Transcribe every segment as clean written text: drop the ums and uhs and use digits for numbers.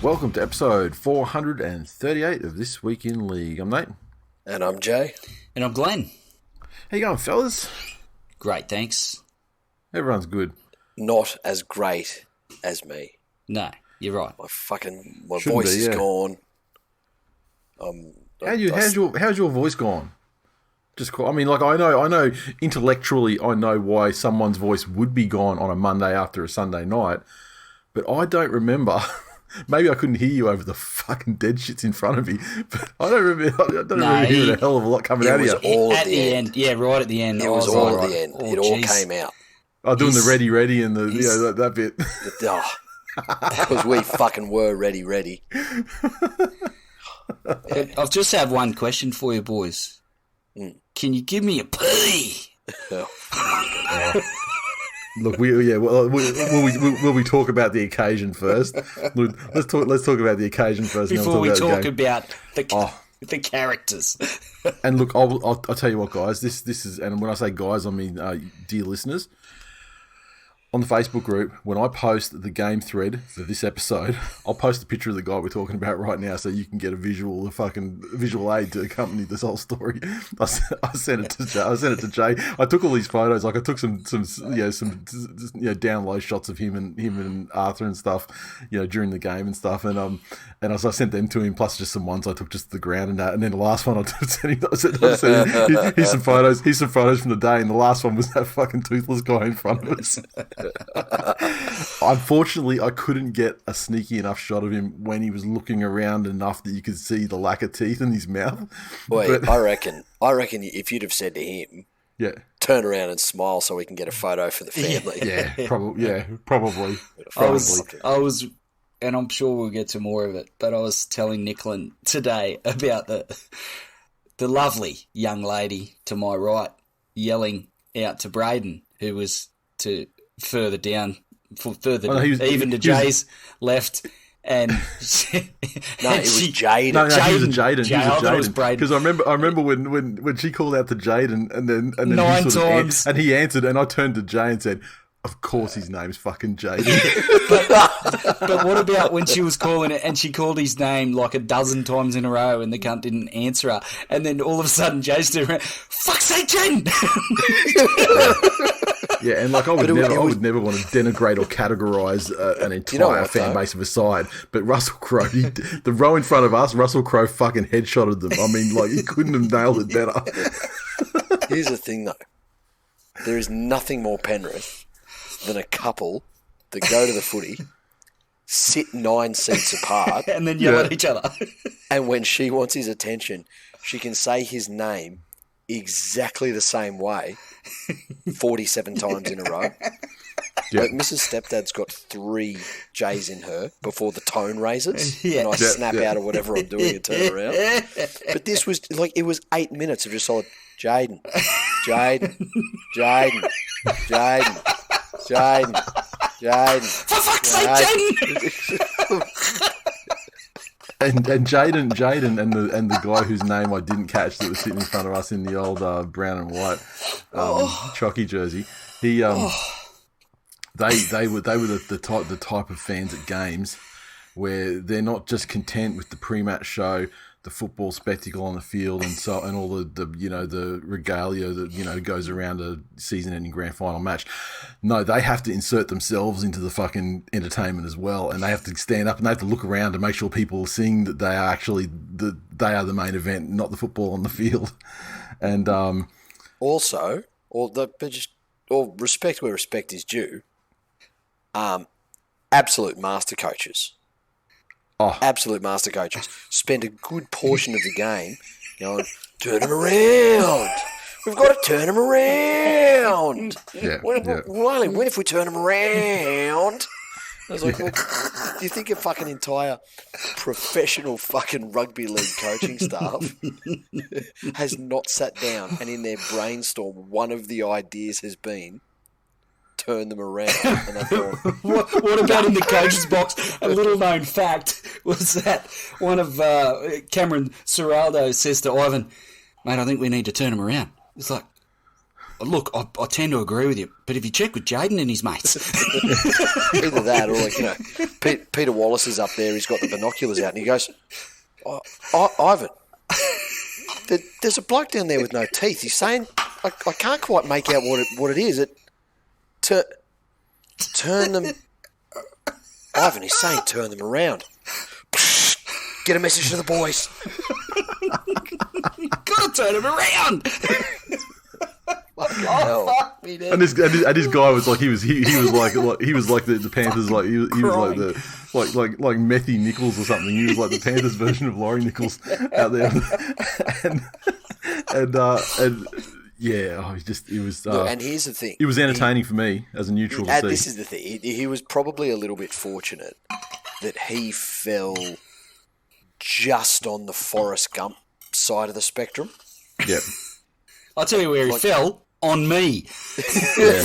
Welcome to episode 438 of This Week in League. I'm Nate. And I'm Jay. And I'm Glenn. How you going, fellas? Great, thanks. Everyone's good. Not as great as me. No, you're right. My voice is gone. How's your voice gone? I know intellectually I know why someone's voice would be gone on a Monday after a Sunday night, but I don't remember. Maybe I couldn't hear you over the fucking dead shits in front of me, but I don't remember hearing a hell of a lot coming out of you. All at the end. Yeah, right at the end. It was all at the end. It all came out. Oh, doing the ready and the that bit. That was we fucking were ready. I've just have one question for you, boys. Can you give me a pee? Look, will we talk about the occasion first? Let's talk about the occagen first before we talk about the characters. And look, I'll tell you what, guys. This is, and when I say guys, I mean dear listeners. On the Facebook group, when I post the game thread for this episode, I'll post a picture of the guy we're talking about right now, so you can get a visual aid to accompany this whole story. I sent it to Jay. I took all these photos. Like I took some down low shots of him and Arthur and stuff, during the game and stuff. And so I sent them to him, plus just some ones I took just the ground and that. And then the last one I sent him, here's some photos. Here's some photos from the day. And the last one was that fucking toothless guy in front of us. Unfortunately, I couldn't get a sneaky enough shot of him when he was looking around enough that you could see the lack of teeth in his mouth. Wait, I reckon if you'd have said to him, turn around and smile so we can get a photo for the family. Probably. I was, and I'm sure we'll get to more of it, but I was telling Nicklin today about the lovely young lady to my right yelling out to Braden, who was further down, even to Jay's left, and no, it was Jaden. No, he was a Jaden. It was Braden. Because I remember when she called out to Jaden, and then 9 times, and he answered, and I turned to Jay and said, "Of course, his name's fucking Jaden." but what about when she was calling it, and she called his name like a dozen times in a row, and the cunt didn't answer her, and then all of a sudden Jay's doing, "Fuck's sake, Jaden!" Yeah, and like I would never want to denigrate or categorise an entire fan base of a side, but Russell Crowe, the row in front of us, Russell Crowe fucking headshotted them. I mean, like, he couldn't have nailed it better. Here's the thing, though. There is nothing more Penrith than a couple that go to the footy, sit 9 seats apart, and then yell at each other. And when she wants his attention, she can say his name exactly the same way 47 times in a row. Yeah. Like Mrs. Stepdad's got 3 J's in her before the tone raises, and I snap out of whatever I'm doing and turn around. But this was like, it was 8 minutes of just solid Jaden. For fuck's sake, Jaden! And Jaden and the guy whose name I didn't catch that was sitting in front of us in the old brown and white Chalky jersey. They were the type of fans at games where they're not just content with the pre-match show, the football spectacle on the field, and all the regalia that goes around a season-ending grand final match. No, they have to insert themselves into the fucking entertainment as well, and they have to stand up and they have to look around to make sure people are seeing that they are actually they are the main event, not the football on the field. And also, respect where respect is due. Absolute master coaches. Absolute master coaches spend a good portion of the game going, turn them around. We've got to turn them around. When if we turn them around? I was like, well, do you think a fucking entire professional fucking rugby league coaching staff has not sat down and in their brainstorm, one of the ideas has been, turn them around? And I thought, what about in the coach's box? A little known fact was that one of Cameron Ciraldo says to Ivan, "Mate, I think we need to turn him around." It's like, look, I tend to agree with you, but if you check with Jaden and his mates. Either that or, Peter Wallace is up there, he's got the binoculars out, and he goes, Ivan, there's a bloke down there with no teeth. He's saying, I can't quite make out what it is. Turn them... Ivan, he's saying turn them around. Get a message to the boys. Gotta turn them around. Fuck me, and this guy was like he was like the Panthers, like he was like Methy Nichols or something. He was like the Panthers version of Laurie Nichols out there, and yeah, it was. And here's the thing: it was entertaining for me as a neutral to see. This is the thing: he was probably a little bit fortunate that he fell just on the Forrest Gump side of the spectrum. Yep. I'll tell you where he fell. On me. Yeah.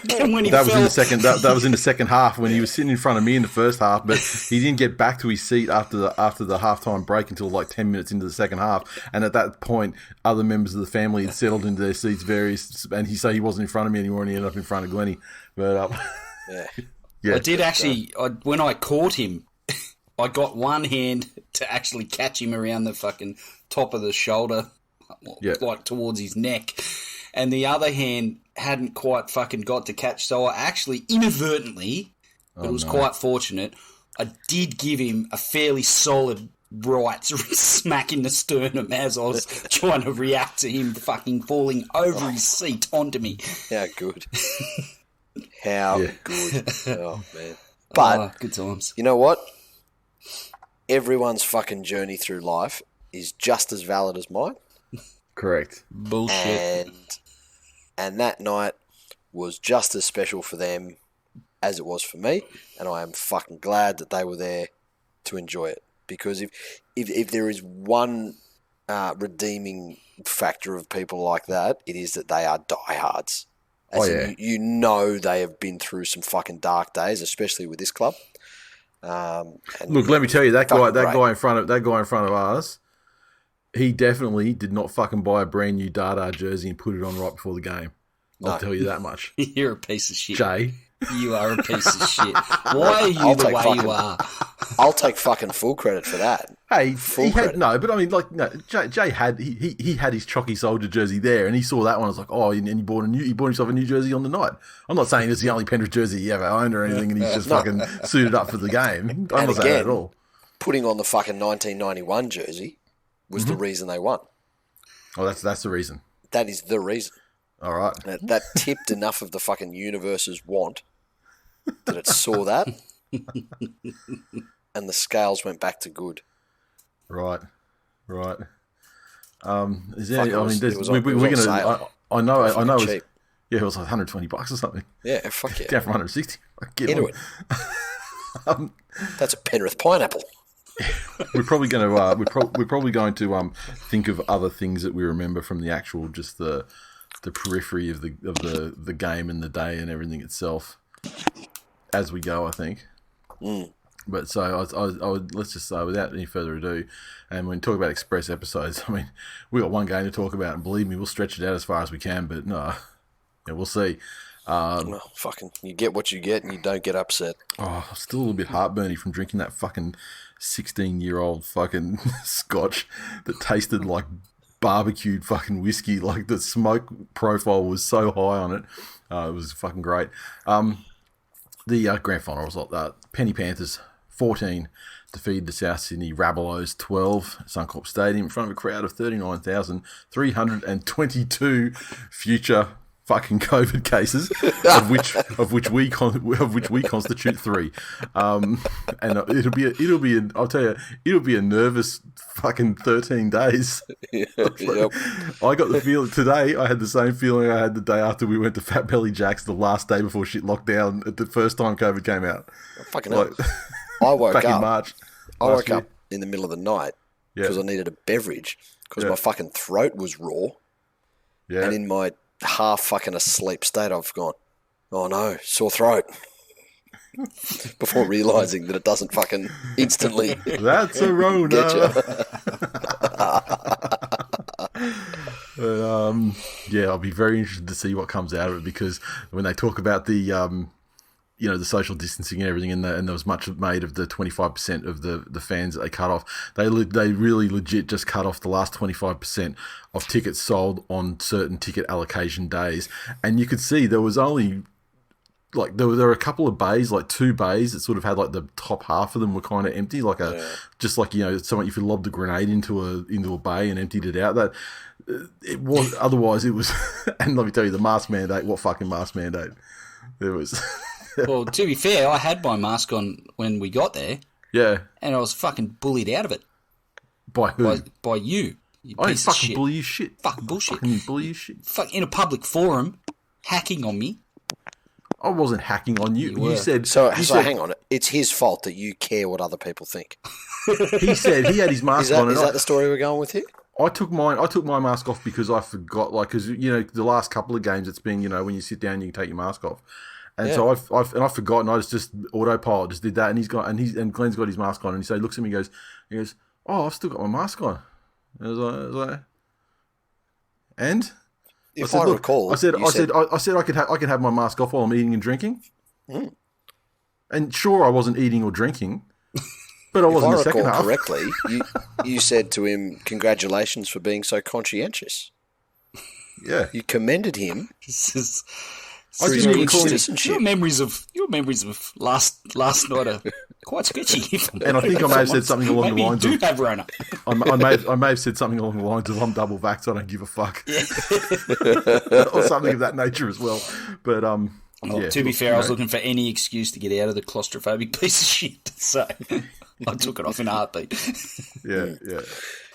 That was in the second half when he was sitting in front of me in the first half, but he didn't get back to his seat after the halftime break until like 10 minutes into the second half. And at that point, other members of the family had settled into their seats and he wasn't in front of me anymore, and he ended up in front of Glennie. But yeah. I did actually. When I caught him, I got one hand to actually catch him around the fucking top of the shoulder, like towards his neck. And the other hand hadn't quite fucking got to catch. So I actually inadvertently, but it was quite fortunate, I did give him a fairly solid right smack in the sternum as I was trying to react to him fucking falling over his seat onto me. How good. How good. Oh, man. But, good times. You know what? Everyone's fucking journey through life is just as valid as mine. Correct. Bullshit. And that night was just as special for them as it was for me, and I am fucking glad that they were there to enjoy it. Because if there is one redeeming factor of people like that, it is that they are diehards. You know they have been through some fucking dark days, especially with this club. Look, let me tell you, that guy in front of us, he definitely did not fucking buy a brand new Dada jersey and put it on right before the game. I'll tell you that much. You're a piece of shit. Jay. You are a piece of shit. Why are you the way you are? I'll take fucking full credit for that. Hey, Jay had he had his Chocky Soldier jersey there, and he saw that one. I was like, oh, and he bought himself a new jersey on the night. I'm not saying it's the only Penrith jersey he ever owned or anything, and he's just fucking suited up for the game. I'm not saying that at all. Putting on the fucking 1991 jersey was the reason they won. Oh, that's the reason. That is the reason. All right. That tipped enough of the fucking universe's want that it saw that, and the scales went back to good. Right. Is there? Fuck, I mean, we're gonna. I know. It was, yeah, it was like $120 or something. Yeah, fuck yeah. Down from 160. Into it. That's a Penrith pineapple. We're probably going to think of other things that we remember from the actual just the periphery of the game and the day and everything itself as we go, I think. But so I would let's just say, without any further ado, and when we talk about express episodes, I mean, we got one game to talk about, and believe me, we'll stretch it out as far as we can. But no, we'll see. Well, fucking, you get what you get, and you don't get upset. Oh, I'm still a little bit heartburny from drinking that fucking 16-year-old fucking scotch that tasted like barbecued fucking whiskey. Like, the smoke profile was so high on it. It was fucking great. The grand final result, Penny Panthers 14 defeated the South Sydney Rabbitohs 12, Suncorp Stadium, in front of a crowd of 39,322 future fucking COVID cases, of which we constitute 3, and it'll be a nervous fucking 13 days. Yep. I got the feeling today. I had the same feeling I had the day after we went to Fat Belly Jack's, the last day before shit locked down, at the first time COVID came out. Fucking hell. I woke back up in March. I woke up in the middle of the night because I needed a beverage because my fucking throat was raw. Yeah. And in my half fucking asleep state, I've gone, oh no, sore throat. Before realising that it doesn't fucking instantly that's a Rona. get you. yeah, I'll be very interested to see what comes out of it, because when they talk about the the social distancing and everything, and there was much made of the 25% of the fans that they cut off. They really legit just cut off the last 25% of tickets sold on certain ticket allocation days, and you could see there was only like there were a couple of bays, like 2 bays that sort of had like the top half of them were kind of empty, like just like someone, if you lobbed a grenade into a bay and emptied it out, that it was otherwise it was. And let me tell you, the mask mandate, what fucking mask mandate there was. Well, to be fair, I had my mask on when we got there. Yeah. And I was fucking bullied out of it. By who? By you. I didn't fucking bully you shit. Fucking bullshit. Fucking bully you shit. In a public forum, hacking on me. I wasn't hacking on you. You said... So hang on. It's his fault that you care what other people think. He said he had his mask on. Is that the story we're going with here? I took my mask off because I forgot, because the last couple of games it's been, when you sit down you can take your mask off. And so I've forgotten. I just autopilot just did that, and Glenn's got his mask on, and he looks at me, he goes, oh, I've still got my mask on. And I was like, and if I recall, I said I could have my mask off while I'm eating and drinking. Mm. And sure, I wasn't eating or drinking, but I wasn't. If I recall correctly, you said to him, "Congratulations for being so conscientious." Yeah, you commended him. I didn't even call your memories of last night are quite sketchy. And I think I may have said something along the lines of... Maybe you do have Rona. I may have said something along the lines of, I'm double vaxxed, I don't give a fuck. Yeah. Or something of that nature as well. But, to be fair, I was looking for any excuse to get out of the claustrophobic piece of shit. So I took it off in a heartbeat. Yeah.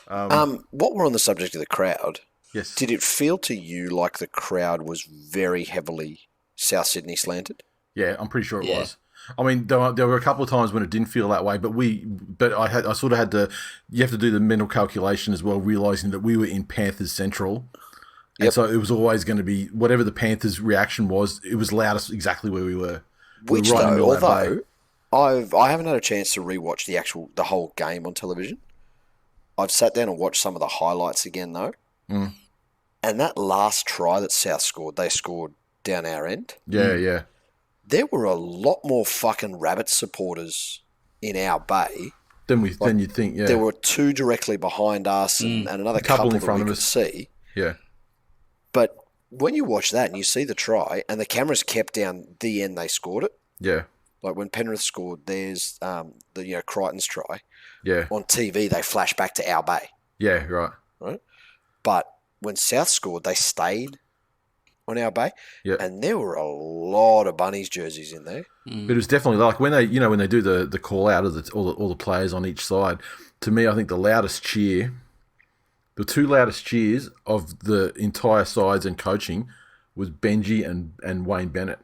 While we're on the subject of the crowd... Yes. Did it feel to you like the crowd was very heavily South Sydney slanted? Yeah, I'm pretty sure it was. I mean, there were a couple of times when it didn't feel that way, but I sort of had to. You have to do the mental calculation as well, realizing that we were in Panthers Central, and so it was always going to be whatever the Panthers' reaction was. It was loudest exactly where we were. Which, although I haven't had a chance to rewatch the whole game on television. I've sat down and watched some of the highlights again though. Mm. And that last try that South scored, they scored down our end. Yeah. There were a lot more fucking Rabbits supporters in our bay than you'd think. Yeah, there were 2 directly behind us and another couple in front of us. See. Yeah, but when you watch that and you see the try, and the cameras kept down the end they scored it. Yeah, like when Penrith scored, there's Crichton's try. Yeah, on TV they flash back to our bay. Yeah, right. But when South scored, they stayed on our bay, and there were a lot of Bunnies jerseys in there. But it was definitely like when they do the call out of all the players on each side. To me, I think the loudest cheer, the 2 loudest cheers of the entire sides and coaching, was Benji and Wayne Bennett.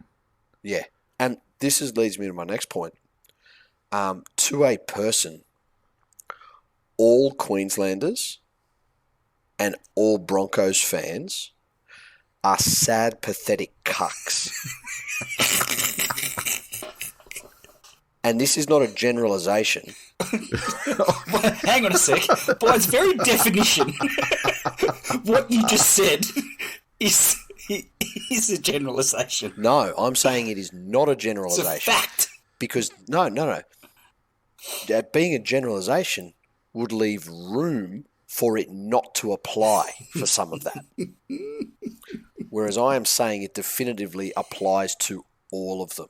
Yeah, and this leads me to my next point. To a person, all Queenslanders and all Broncos fans are sad, pathetic cucks. And this is not a generalisation. Hang on a sec. By its very definition, what you just said is a generalisation. No, I'm saying it is not a generalisation. It's a fact. Because, no. Being a generalisation would leave room for it not to apply for some of that. Whereas I am saying it definitively applies to all of them.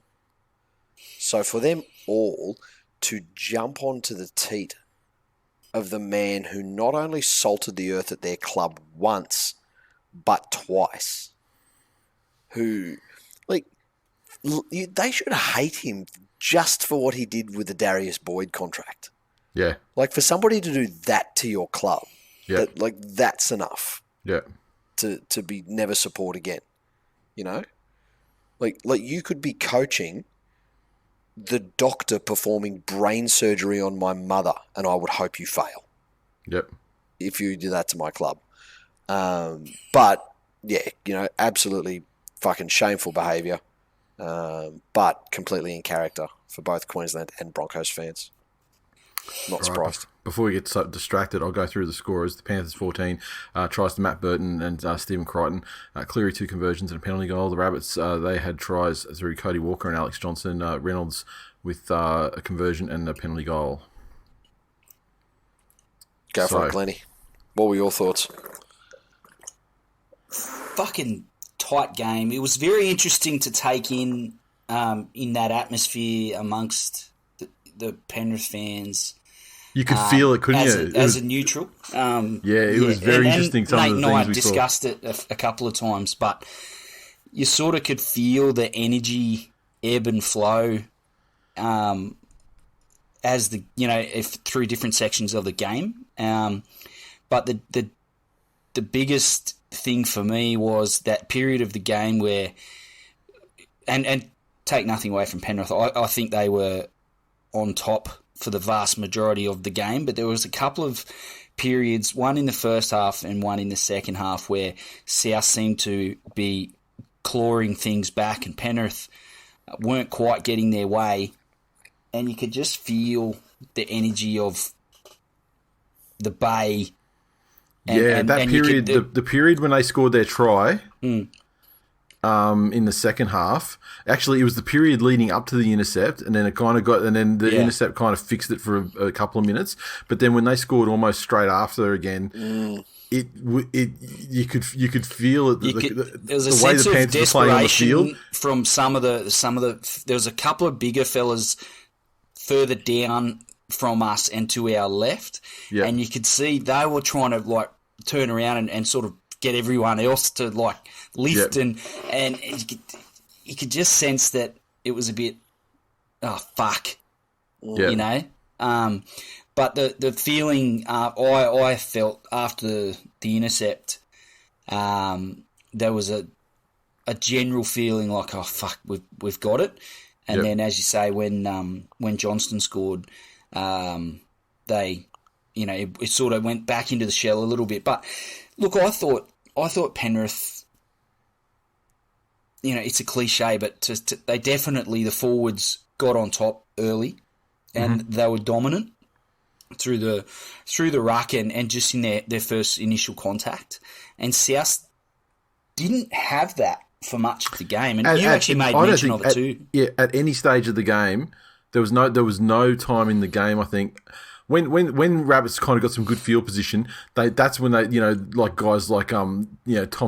So for them all to jump onto the teat of the man who not only salted the earth at their club once, but twice, who, they should hate him just for what he did with the Darius Boyd contract. Yeah. Like, for somebody to do that to your club, that's enough. Yeah. To be never support again. You know? Like you could be coaching the doctor performing brain surgery on my mother, and I would hope you fail. Yep. If you do that to my club. But, absolutely fucking shameful behaviour. But completely in character for both Queensland and Broncos fans. Not surprised. before we get so distracted, I'll go through the scorers. The Panthers 14 tries to Matt Burton and Stephen Crichton. Cleary 2 conversions and a penalty goal. The Rabbits, they had tries through Cody Walker and Alex Johnson. Reynolds with a conversion and a penalty goal. Go for it, Glennie. What were your thoughts? Fucking tight game. It was very interesting to take in that atmosphere amongst the Penrith fans. You could feel it, couldn't you? As a neutral. It was very interesting. Some Nate of the and I things we discussed it a couple of times, but you sort of could feel the energy ebb and flow as through different sections of the game. But the biggest thing for me was that period of the game where, and take nothing away from Penrith, I think they were on top for the vast majority of the game, but there was a couple of periods, one in the first half and one in the second half, where South seemed to be clawing things back and Penrith weren't quite getting their way, and you could just feel the energy of the Bay. And period, the period when they scored their try, in the second half. Actually, it was the period leading up to the intercept, and then the intercept kind of fixed it for a couple of minutes. But then when they scored almost straight after again, you could feel it. There was a sense of desperation from some of the. There was a couple of bigger fellas further down from us and to our left, and you could see they were trying to turn around and sort of get everyone else to lift, and you could just sense that it was a bit, fuck, you know. But the feeling I felt after the intercept, there was a general feeling like, oh fuck, we've got it. And then, as you say, when Johnston scored, it sort of went back into the shell a little bit. But look, I thought Penrith, it's a cliche, but they definitely, the forwards got on top early, and they were dominant through the ruck and just in their first initial contact. And South didn't have that for much of the game, and you actually made mention of it too. Yeah, at any stage of the game, there was no time in the game, I think. When Rabbits kind of got some good field position, that's when they, like guys like Tom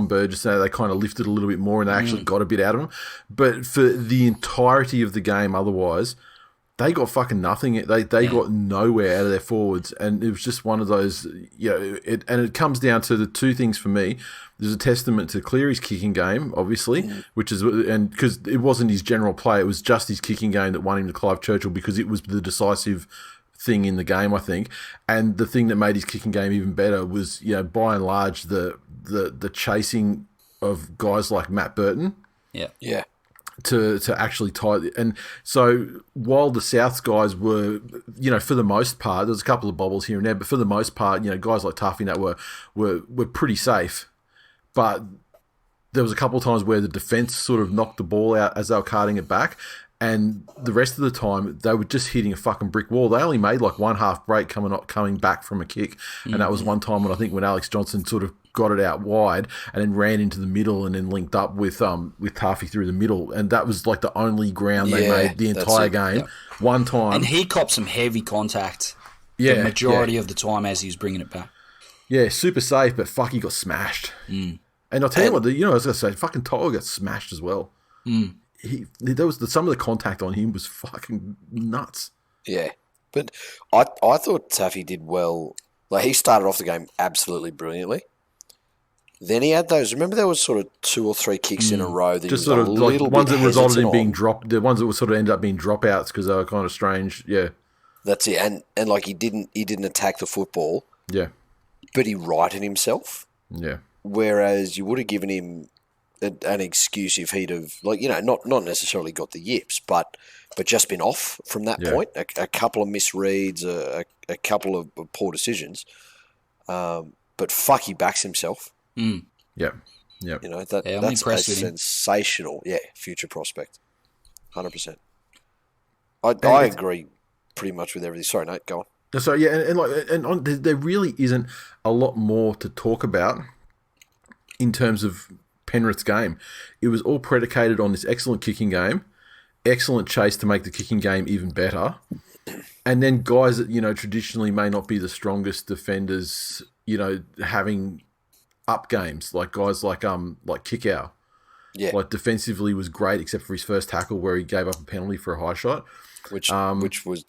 Burgess, they kind of lifted a little bit more and they actually got a bit out of them. But for the entirety of the game, otherwise, they got fucking nothing. They got nowhere out of their forwards, and it was just one of those. It comes down to the two things for me. There's a testament to Cleary's kicking game, obviously, and because it wasn't his general play, it was just his kicking game that won him to Clive Churchill, because it was the decisive thing in the game, I think. And the thing that made his kicking game even better was, by and large, the chasing of guys like Matt Burton. Yeah. To actually tie, and so while the Souths guys were, for the most part, there's a couple of bobbles here and there, but for the most part, guys like Tuffy and that were pretty safe. But there was a couple of times where the defence sort of knocked the ball out as they were carting it back, and the rest of the time they were just hitting a fucking brick wall. They only made like one half break coming back from a kick, and that was one time when Alex Johnson sort of got it out wide and then ran into the middle and then linked up with Taffy through the middle, and that was like the only ground they made the entire game. Yep. One time, and he copped some heavy contact. The majority of the time as he was bringing it back. Yeah, super safe, but fuck, he got smashed. And I'll tell you what, I was going to say, fucking Toto got smashed as well. Some of the contact on him was fucking nuts. Yeah, but I thought Taffy did well. Like, he started off the game absolutely brilliantly. Then he had those. Remember, there was sort of 2 or 3 kicks in a row that just sort of like ones that resulted in being dropped. The ones that sort of ended up being dropouts because they were kind of strange. Yeah, that's it. And like he didn't attack the football. Yeah, but he righted himself. Yeah. Whereas you would have given him an excuse if he'd have, not necessarily got the yips, but just been off from that point. A couple of misreads, a couple of poor decisions. But fuck, he backs himself. Yeah. That's a sensational, future prospect. 100%. I agree pretty much with everything. Sorry, Nate, go on. So yeah, there really isn't a lot more to talk about in terms of Penrith's game. It was all predicated on this excellent kicking game, excellent chase to make the kicking game even better, and then guys that traditionally may not be the strongest defenders, having up games, like guys like Kickow. Yeah. Like defensively was great except for his first tackle where he gave up a penalty for a high shot. Which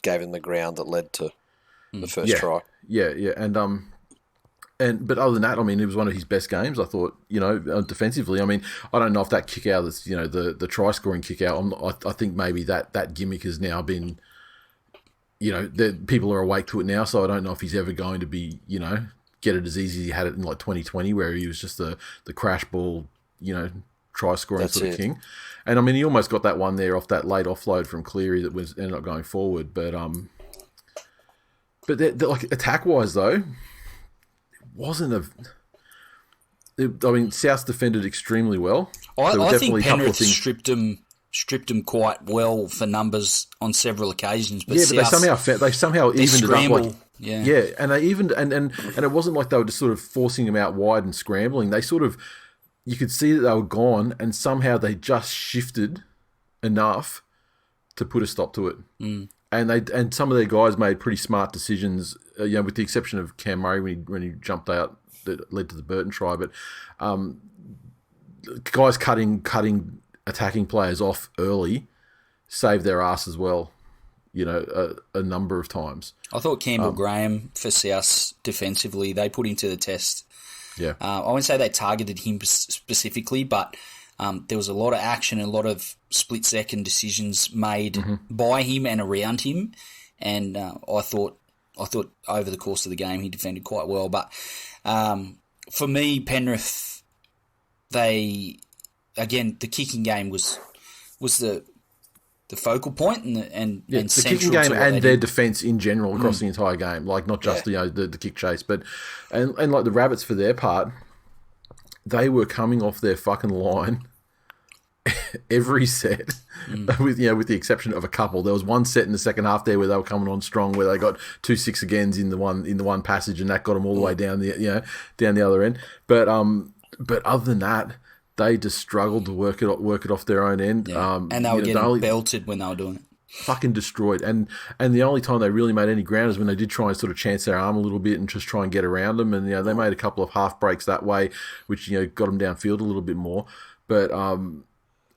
gave him the ground that led to the first try. Yeah. But other than that, I mean, it was one of his best games. I thought, defensively. I mean, I don't know if that kick out that's the try scoring kick out. I think maybe that gimmick has now been, people are awake to it now. So I don't know if he's ever going to be, get it as easy as he had it in like 2020, where he was just the crash ball, try scoring sort of king. And I mean, he almost got that one there off that late offload from Cleary that ended up going forward. But like attack wise though, South defended extremely well. I think Penrith stripped them quite well for numbers on several occasions. But yeah, but they somehow evened it up. Like, yeah, and they evened and it wasn't like they were just sort of forcing them out wide and scrambling. They sort of, you could see that they were gone, and somehow they just shifted enough to put a stop to it. Mm. And some of their guys made pretty smart decisions, with the exception of Cam Murray when he jumped out that led to the Burton try. But guys cutting attacking players off early saved their ass as well, a number of times. I thought Campbell Graham for South defensively, they put him to the test. Yeah, I wouldn't say they targeted him specifically, but there was a lot of action and a lot of split-second decisions made by him and around him, and I thought over the course of the game he defended quite well. But for me, Penrith, the kicking game was the focal point and the central kicking game to and their defence in general across the entire game, like not just the kick chase, but and like the Rabbits for their part, they were coming off their fucking line every set, with the exception of a couple. There was one set in the second half there where they were coming on strong, where they got 2 6-agains in the one passage, and that got them all the way down the other end. But other than that, they just struggled to work it off their own end. Yeah. And they were getting belted when they were doing it. Fucking destroyed. And the only time they really made any ground is when they did try and sort of chance their arm a little bit and just try and get around them. And they made a couple of half breaks that way, which got them downfield a little bit more. But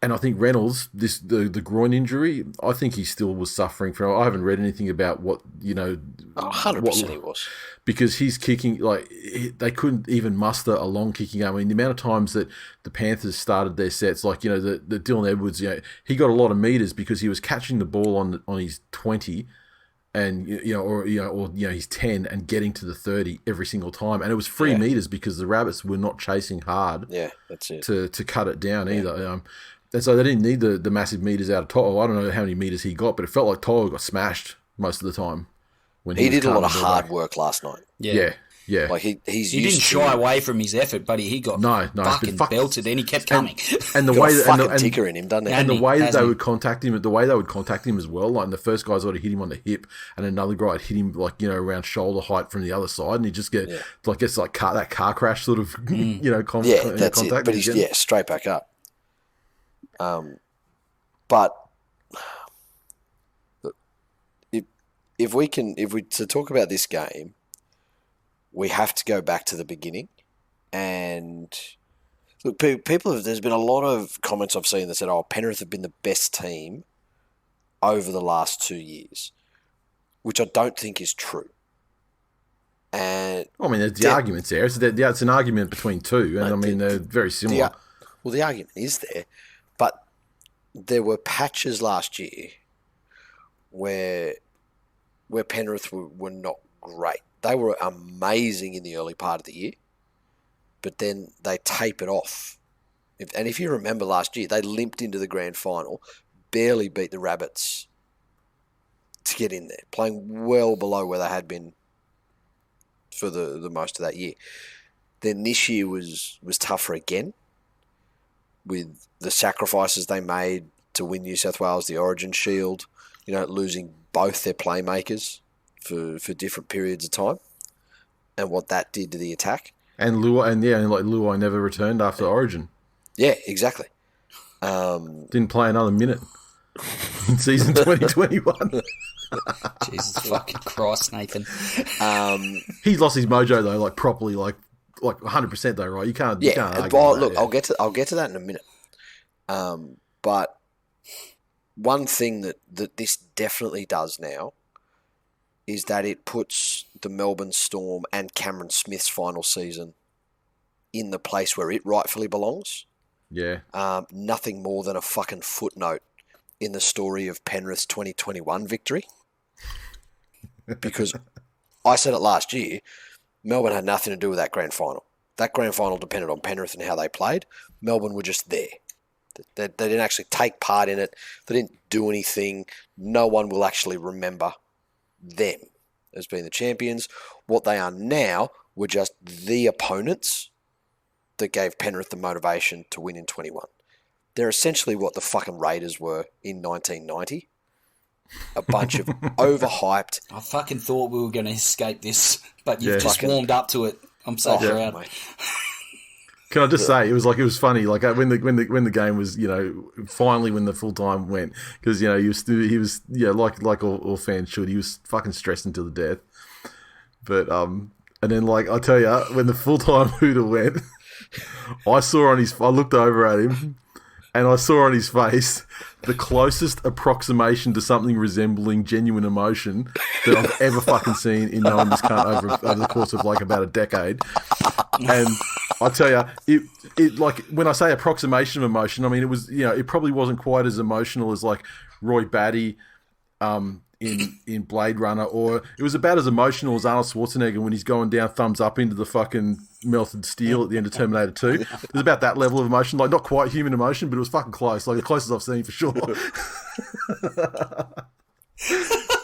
and I think Reynolds, the groin injury, I think he still was suffering from. I haven't read anything about what 100% he was, because he's kicking, like, they couldn't even muster a long kicking game. I mean, the amount of times that the Panthers started their sets, like the Dylan Edwards, he got a lot of meters because he was catching the ball on his 20. And or he's 10 and getting to the 30 every single time, and it was free meters because the Rabbits were not chasing hard. Yeah, that's it. To cut it down either. And so they didn't need the massive meters out of To'o. I don't know how many meters he got, but it felt like To'o got smashed most of the time. When he did a lot of hard work last night. Yeah. Like he didn't shy away from his effort, but he got fucking belted, and he kept coming. And the way that ticker in him, doesn't he? And the way that they would contact him, as well. Like the first guy's got to hit him on the hip, and another guy would hit him around shoulder height from the other side, and he just get that car crash sort of that's contact. It. But he's straight back up. But if we to talk about this game, we have to go back to the beginning. And look, there's been a lot of comments I've seen that said, Penrith have been the best team over the last 2 years, which I don't think is true. And there's the arguments there. It's an argument between two, and they're very similar. The argument is there, but there were patches last year where Penrith were not great. They were amazing in the early part of the year, but then they tapered off. If you remember last year, they limped into the grand final, barely beat the Rabbits to get in there, playing well below where they had been for the most of that year. Then this year was tougher again, with the sacrifices they made to win New South Wales the Origin Shield, losing both their playmakers for different periods of time, and what that did to the attack. And Luai never returned after Origin. Yeah, exactly. Didn't play another minute in season 2021. Jesus fucking Christ, Nathan. He's lost his mojo though, like properly, like 100% though, right? You can't. Yeah. You can't argue Well, with look, that, I'll get to that in a minute. But one thing that this definitely does now is that it puts the Melbourne Storm and Cameron Smith's final season in the place where it rightfully belongs. Yeah. Nothing more than a fucking footnote in the story of Penrith's 2021 victory. Because I said it last year, Melbourne had nothing to do with that grand final. That grand final depended on Penrith and how they played. Melbourne were just there. They didn't actually take part in it. They didn't do anything. No one will actually remember them as being the champions. What they are now were just the opponents that gave Penrith the motivation to win in 21. They're essentially what the fucking Raiders were in 1990. A bunch of overhyped. I fucking thought we were going to escape this, but you've just warmed up to it. I'm so proud. Mate. Can I just say it was funny like when the game was finally when the full time went because he was like all fans should, he was fucking stressing to the death, but and then like I tell you when the full time hooter went, I looked over at him and I saw on his face the closest approximation to something resembling genuine emotion that I've ever fucking seen in knowing this cunt over the course of like about a decade. And I tell you, it like when I say approximation of emotion, I mean it was it probably wasn't quite as emotional as like Roy Batty in Blade Runner, or it was about as emotional as Arnold Schwarzenegger when he's going down thumbs up into the fucking melted steel at the end of Terminator 2. It was about that level of emotion, like not quite human emotion, but it was fucking close, like the closest I've seen for sure.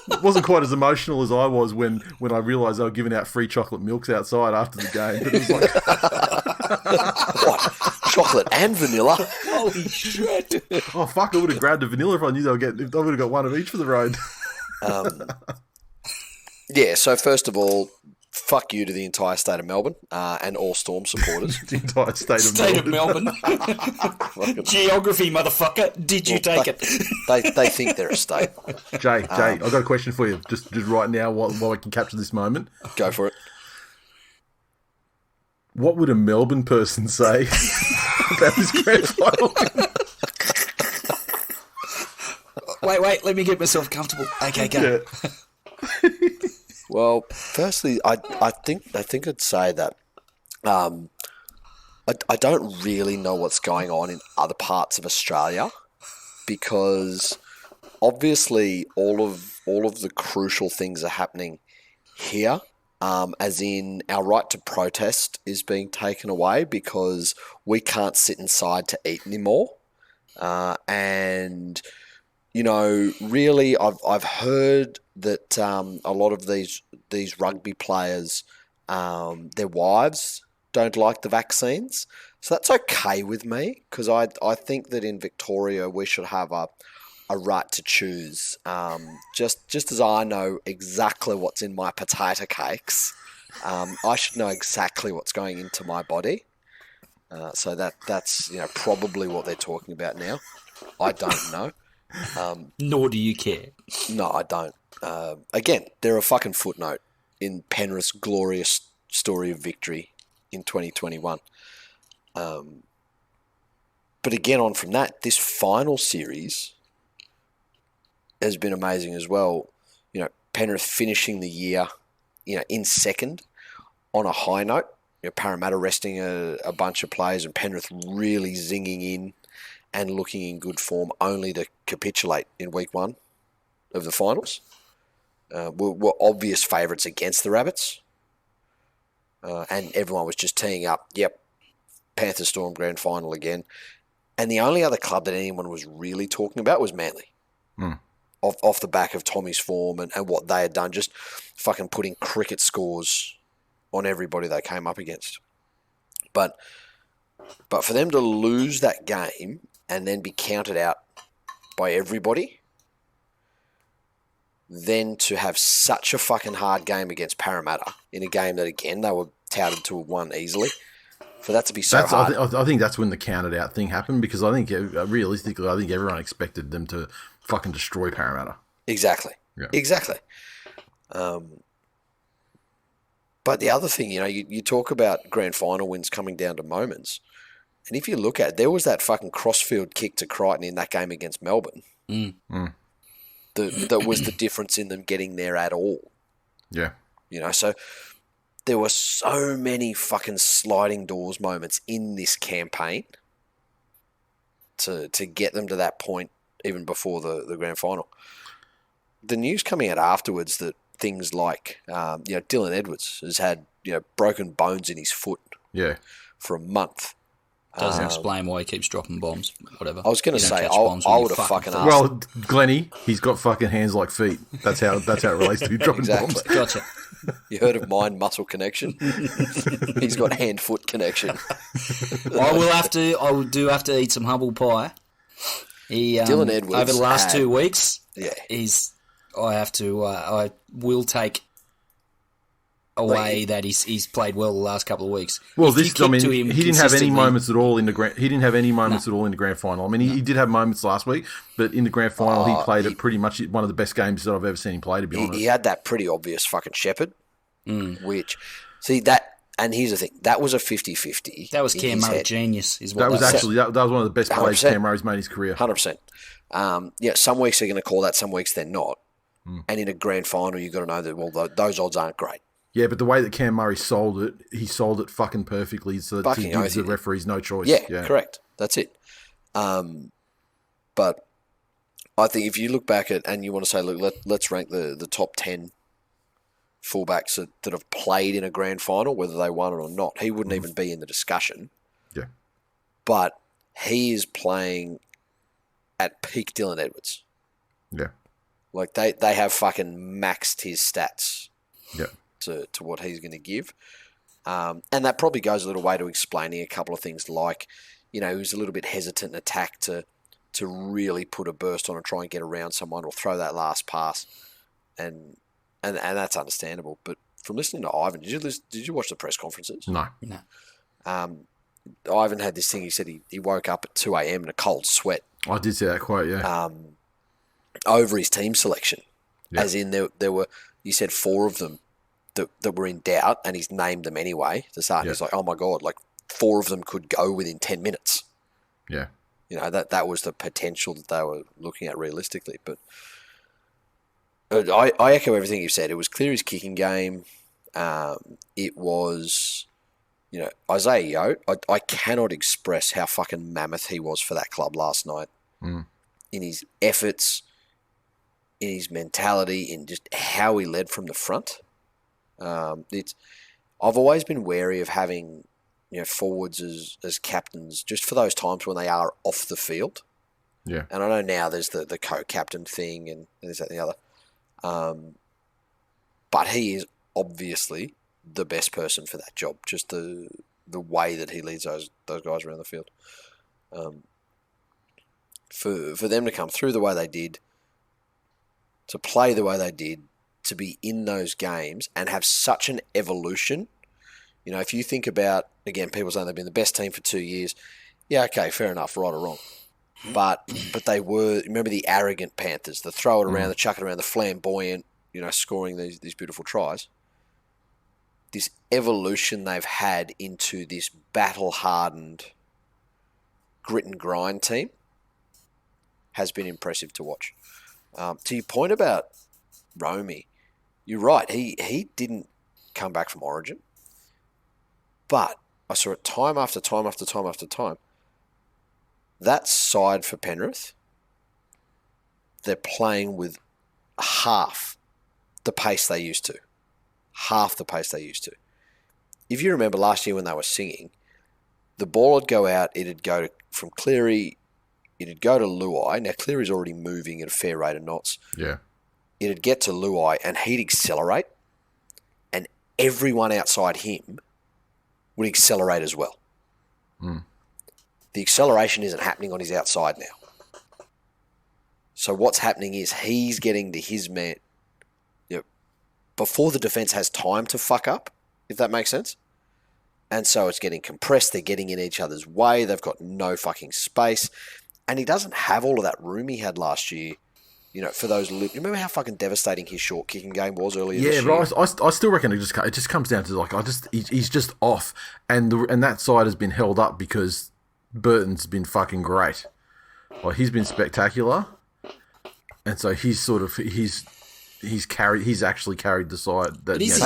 It wasn't quite as emotional as I was when I realised they were giving out free chocolate milks outside after the game. But it was like... What? Chocolate and vanilla? Holy shit. Oh, fuck, I would have grabbed a vanilla if I knew they were getting... I would have got one of each for the road. Yeah, so first of all, fuck you to the entire state of Melbourne and all Storm supporters. The entire state of Melbourne. Geography, motherfucker. Did you take it? They think they're a state. Jay, I've got a question for you. Just right now, while I can capture this moment. Go for it. What would a Melbourne person say about this grand final? Wait, let me get myself comfortable. Okay, go. Yeah. Well, firstly, I think I'd say that I don't really know what's going on in other parts of Australia because obviously all of the crucial things are happening here. As in our right to protest is being taken away because we can't sit inside to eat anymore. And really, I've heard that a lot of these rugby players, their wives don't like the vaccines. So that's okay with me because I think that in Victoria we should have a right to choose. Just as I know exactly what's in my potato cakes, I should know exactly what's going into my body. So that's probably what they're talking about now. I don't know. Nor do you care. No, I don't. Again, they're a fucking footnote in Penrith's glorious story of victory in 2021. But again, on from that, this final series has been amazing as well. Penrith finishing the year, in second on a high note. Parramatta resting a bunch of players and Penrith really zinging in and looking in good form, only to capitulate in week one of the finals. Were obvious favourites against the Rabbits. And everyone was just teeing up, yep, Panthers Storm grand final again. And the only other club that anyone was really talking about was Manly. Off the back of Tommy's form and what they had done, just fucking putting cricket scores on everybody they came up against. But for them to lose that game and then be counted out by everybody, then to have such a fucking hard game against Parramatta in a game that, again, they were touted to have won easily. For that to be so hard. I think that's when the counted out thing happened, because I think, realistically, I think everyone expected them to fucking destroy Parramatta. Exactly. Yeah. Exactly. But the other thing, you talk about grand final wins coming down to moments. And if you look at it, there was that fucking crossfield kick to Crichton in that game against Melbourne. That was the difference in them getting there at all. Yeah. So there were so many fucking sliding doors moments in this campaign to get them to that point even before the grand final. The news coming out afterwards that things like, Dylan Edwards has had, broken bones in his foot for a month. Doesn't explain why he keeps dropping bombs, whatever. I was going to say, I would have fucking asked. Well, Glennie, he's got fucking hands like feet. That's how it relates to him dropping bombs. Gotcha. You heard of mind-muscle connection? He's got hand-foot connection. I do have to eat some humble pie. Dylan Edwards over the last 2 weeks. Yeah, I will take away that he's played well the last couple of weeks. Well, he didn't have any moments at all in the grand. He didn't have any moments at all in the grand final. I mean, he did have moments last week, but in the grand final, he played it pretty much one of the best games that I've ever seen him play. To be honest, he had that pretty obvious fucking shepherd, which that. And here's the thing, that was a 50-50. That was Cam Murray genius. That was one of the best plays Cam Murray's made in his career. 100%. Some weeks they're going to call that, some weeks they're not. And in a grand final, you've got to know that, those odds aren't great. Yeah, but the way that Cam Murray sold it, he sold it fucking perfectly so that he gives the referees no choice. Yeah, correct. That's it. But I think if you look back at, and you want to say, look, let's rank the top 10 fullbacks that have played in a grand final, whether they won it or not, he wouldn't even be in the discussion. Yeah. But he is playing at peak Dylan Edwards. Yeah. Like they have fucking maxed his stats. Yeah. To what he's going to give. And that probably goes a little way to explaining a couple of things like, he was a little bit hesitant in attack to really put a burst on and try and get around someone or throw that last pass. And that's understandable. But from listening to Ivan, did you watch the press conferences? No. Ivan had this thing, he said he woke up at 2 a.m. in a cold sweat. I did see that quote, yeah. Over his team selection. Yeah. As in there were, you said 4 of them that were in doubt, and he's named them anyway to start. Yeah. He's like, oh my God, like 4 of them could go within 10 minutes. Yeah. That was the potential that they were looking at realistically. But I echo everything you've said. It was clear his kicking game. It was, Isaiah Yeo, I cannot express how fucking mammoth he was for that club last night. In his efforts, in his mentality, in just how he led from the front. I've always been wary of having, forwards as captains just for those times when they are off the field. Yeah. And I know now there's the co-captain thing and this, that, and the other. But he is obviously the best person for that job. Just the way that he leads those guys around the field. For them to come through the way they did, to play the way they did, to be in those games and have such an evolution. If you think about, again, people saying they've been the best team for 2 years. Yeah, okay, fair enough, right or wrong. But they were, remember the arrogant Panthers, the throw it around, the chuck it around, the flamboyant, scoring these beautiful tries. This evolution they've had into this battle-hardened grit and grind team has been impressive to watch. To your point about Romy, you're right. He didn't come back from Origin, but I saw it time after time after time after time. That side for Penrith, they're playing with half the pace they used to. Half the pace they used to. If you remember last year when they were singing, the ball would go out, it'd go from Cleary, it'd go to Luai. Now, Cleary's already moving at a fair rate of knots. Yeah. It'd get to Luai and he'd accelerate, and everyone outside him would accelerate as well. The acceleration isn't happening on his outside now. So what's happening is he's getting to his man, before the defence has time to fuck up, if that makes sense. And so it's getting compressed. They're getting in each other's way. They've got no fucking space. And he doesn't have all of that room he had last year, for those... You remember how fucking devastating his short kicking game was earlier this year? Yeah, but I still reckon it just comes down to, he's just off. And that side has been held up because Burton's been fucking great. Like, he's been spectacular. And so he's actually carried the side. That, is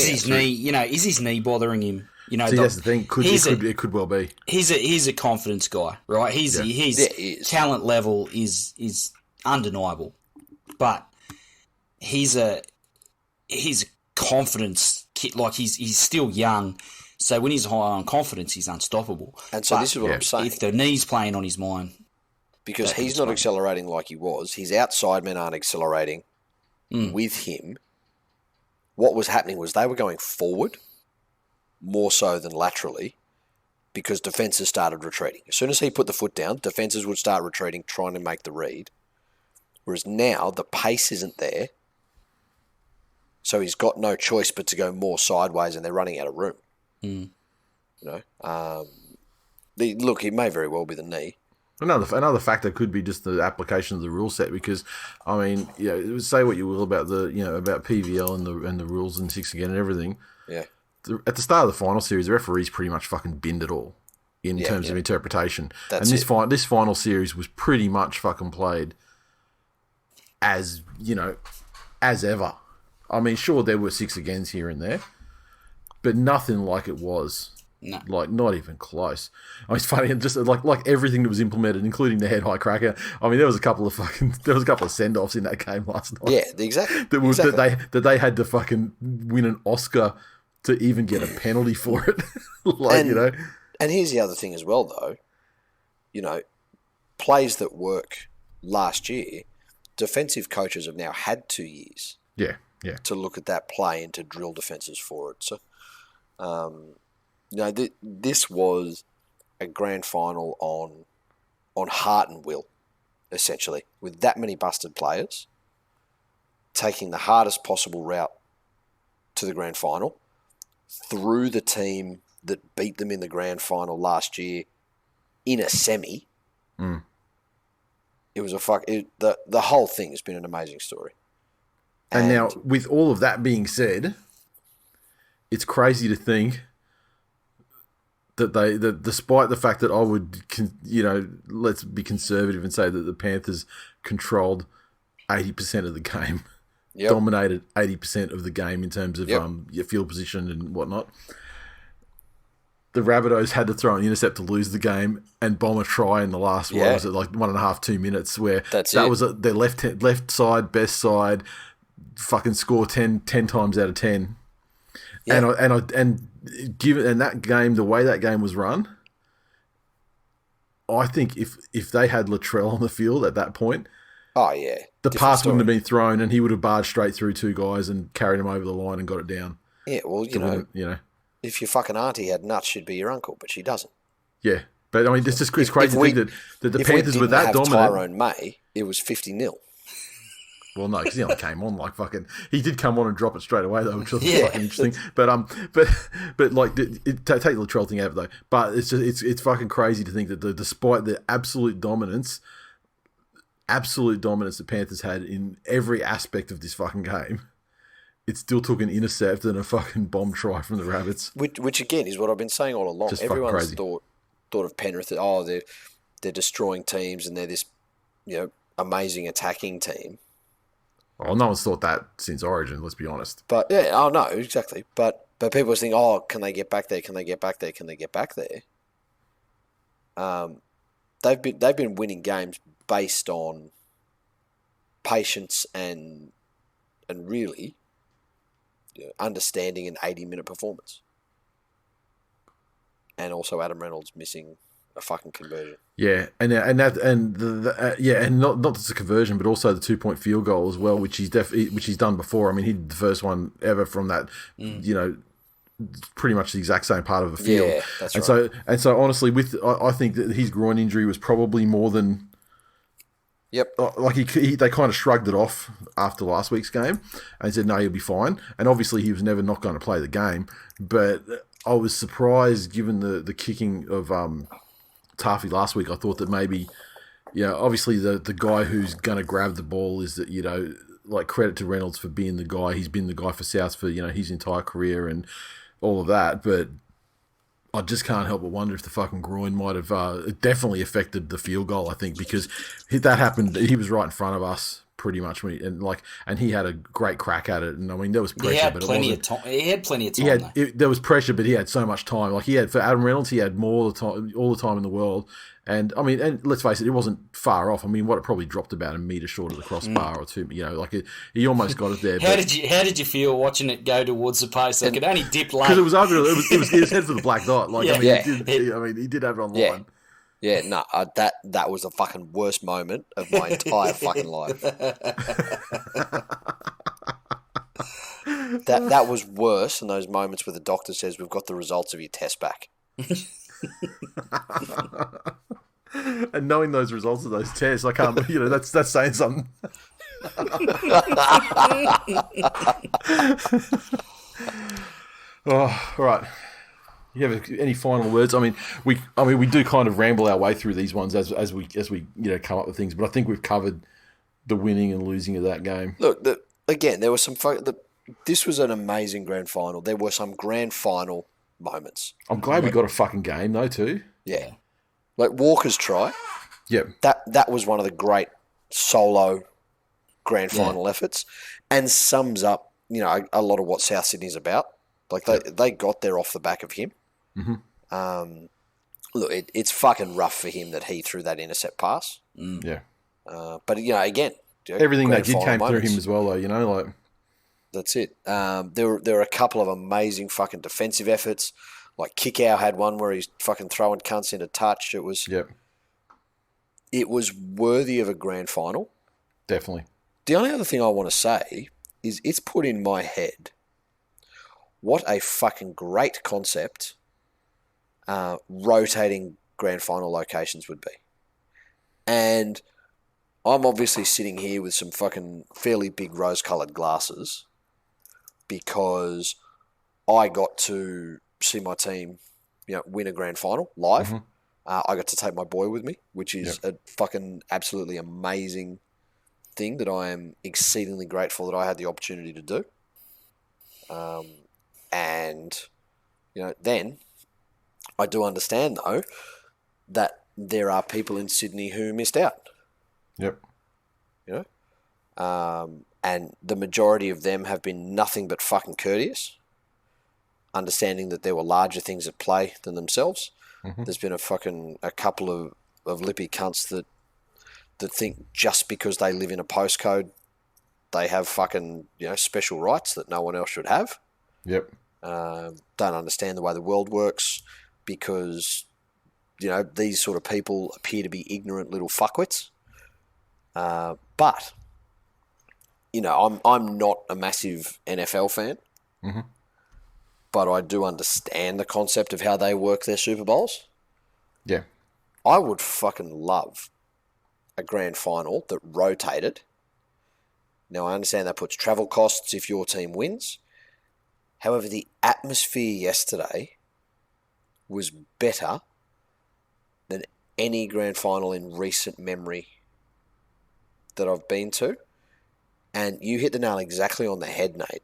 his knee? Is his knee bothering him? That's the thing. It could well be. He's a confidence guy, right? His talent level is undeniable, but he's a confidence kid. Like, he's still young, so when he's high on confidence, he's unstoppable. And so this is what I'm saying. If the knee's playing on his mind, because he's not accelerating like he was, his outside men aren't accelerating with him. What was happening was they were going forward more so than laterally because defences started retreating. As soon as he put the foot down, defences would start retreating, trying to make the read. Whereas now the pace isn't there, so he's got no choice but to go more sideways, and they're running out of room. Look, it may very well be the knee. Another factor could be just the application of the rule set, because say what you will about about PVL and the rules and 6 again and everything. Yeah. At the start of the final series, the referees pretty much fucking binned it all in terms of interpretation. This final series was pretty much fucking played as ever. I mean, sure, there were 6 agains here and there, but nothing like it was. No. Like, not even close. I mean, it's funny, and just like everything that was implemented, including the head high cracker. I mean, there was a couple of send-offs in that game last night. Yeah, exactly. That they had to fucking win an Oscar to even get a penalty for it. And here's the other thing as well, though. Plays that work last year, defensive coaches have now had 2 years. Yeah. To look at that play and to drill defences for it. So, this was a grand final on heart and will, essentially, with that many busted players, taking the hardest possible route to the grand final, through the team that beat them in the grand final last year in a semi. It was the whole thing has been an amazing story. And now, with all of that being said, it's crazy to think that despite the fact that I would, let's be conservative and say that the Panthers controlled 80% of the game, dominated 80% of the game in terms of your field position and whatnot. The Rabbitohs had to throw an intercept to lose the game and bomb a try in the last one. Was it like 1.5, 2 minutes? Where that was their left side, best side, fucking score 10 times out of 10. Yeah. And given that game, the way that game was run, I think if they had Latrell on the field at that point, the pass wouldn't have been thrown, and he would have barged straight through 2 guys and carried him over the line and got it down. Yeah, well, if your fucking auntie had nuts, she'd be your uncle, but she doesn't. Yeah, but I mean, it's crazy to think that the Panthers were that dominant. Tyrone May, it was 50-0. Well, no, because he only came on like fucking. He did come on and drop it straight away though, which was fucking interesting. But like, take the Latrell thing out of it though. But it's fucking crazy to think that despite the absolute dominance the Panthers had in every aspect of this fucking game, it still took an intercept and a fucking bomb try from the Rabbits. Which again is what I've been saying all along. Everyone's thought of Penrith that they're destroying teams and they're this amazing attacking team. Oh, no one's thought that since Origin, let's be honest. But no, exactly. But people are thinking, can they get back there? Can they get back there? Can they get back there? They've been winning games based on patience and really understanding an 80-minute performance, and also Adam Reynolds missing a fucking conversion. Yeah, and not just a conversion, but also the 2-point field goal as well, which he's done before. I mean, he did the first one ever from that, pretty much the exact same part of the field. Yeah, that's right. So honestly, I think that his groin injury was probably more than Yep. Like they kind of shrugged it off after last week's game and said, no, he'll be fine. And obviously he was never not going to play the game. But I was surprised given the kicking of Taffy last week. I thought that maybe, obviously the guy who's going to grab the ball is that, like credit to Reynolds for being the guy. He's been the guy for South for, his entire career and all of that. But I just can't help but wonder if the fucking groin might have it definitely affected the field goal, I think, because that happened. He was right in front of us pretty much, and he had a great crack at it. And I mean, there was pressure, He had but plenty of time. He had plenty of time. There was pressure, but he had so much time. Like for Adam Reynolds, he had all the time in the world. And I mean, and let's face it, it wasn't far off. I mean, it probably dropped about a metre short of the crossbar or two. He almost got it there. How did you feel watching it go towards the post? It could only dip late because it was over. It was his head for the black dot. Like he did have it on line. Yeah, no, that was the fucking worst moment of my entire fucking life. That was worse than those moments where the doctor says, "We've got the results of your test back." And knowing those results of those tests, I can't. That's saying something. Oh, all right. You have any final words? I mean, we do kind of ramble our way through these ones as we come up with things, but I think we've covered the winning and losing of that game. Look, again, there was some. This was an amazing grand final. There were some grand final moments. I'm glad we got a fucking game though too. Yeah, like Walker's try. Yep. That was one of the great solo grand final efforts, and sums up a lot of what South Sydney's about. Like they got there off the back of him. Mm-hmm. Look, it's fucking rough for him that he threw that intercept pass. Yeah. But again, everything that did came through him as well, though. That's it. There were a couple of amazing fucking defensive efforts. Like Kickow had one where he's fucking throwing cunts into touch. It was worthy of a grand final. Definitely. The only other thing I want to say is it's put in my head what a fucking great concept rotating grand final locations would be. And I'm obviously sitting here with some fucking fairly big rose-coloured glasses because I got to see my team, win a grand final live. Mm-hmm. I got to take my boy with me, which is a fucking absolutely amazing thing that I am exceedingly grateful that I had the opportunity to do. And, then I do understand, though, that there are people in Sydney who missed out. Yep. And the majority of them have been nothing but fucking courteous, understanding that there were larger things at play than themselves. Mm-hmm. There's been a couple of lippy cunts that think just because they live in a postcode, they have fucking, special rights that no one else should have. Yep. Don't understand the way the world works because, these sort of people appear to be ignorant little fuckwits. But, I'm not a massive NFL fan, mm-hmm. but I do understand the concept of how they work their Super Bowls. Yeah. I would fucking love a grand final that rotated. Now, I understand that puts travel costs if your team wins. However, the atmosphere yesterday was better than any grand final in recent memory that I've been to. And you hit the nail exactly on the head, Nate.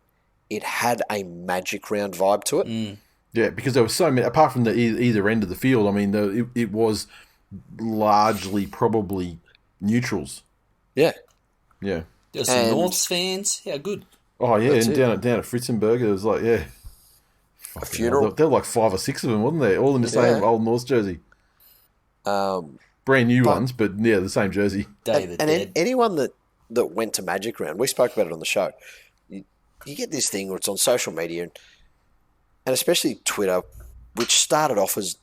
It had a Magic Round vibe to it. Mm. Yeah, because there were so many, apart from the either end of the field, I mean, it was largely probably neutrals. Yeah. Yeah. There's some Norths fans. How good. Oh, yeah, and down at Fritzenberg, it was like, yeah. A funeral. There were like 5 or 6 of them, wasn't there? All in the same old Norths jersey. Brand new ones, but yeah, the same jersey. Anyone that went to Magic Round, we spoke about it on the show, you get this thing where it's on social media, and especially Twitter, which started off as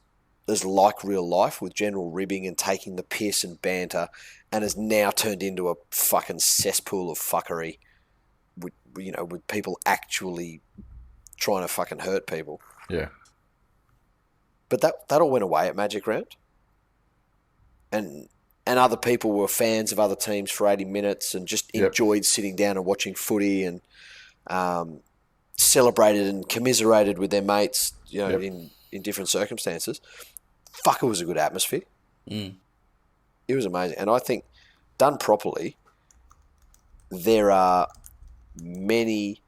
like real life with general ribbing and taking the piss and banter, and has now turned into a fucking cesspool of fuckery with people actually trying to fucking hurt people. Yeah. But that all went away at Magic Round. And and other people were fans of other teams for 80 minutes and just enjoyed sitting down and watching footy and celebrated and commiserated with their mates, in different circumstances. Fuck, it was a good atmosphere. It was amazing. And I think, done properly, there are many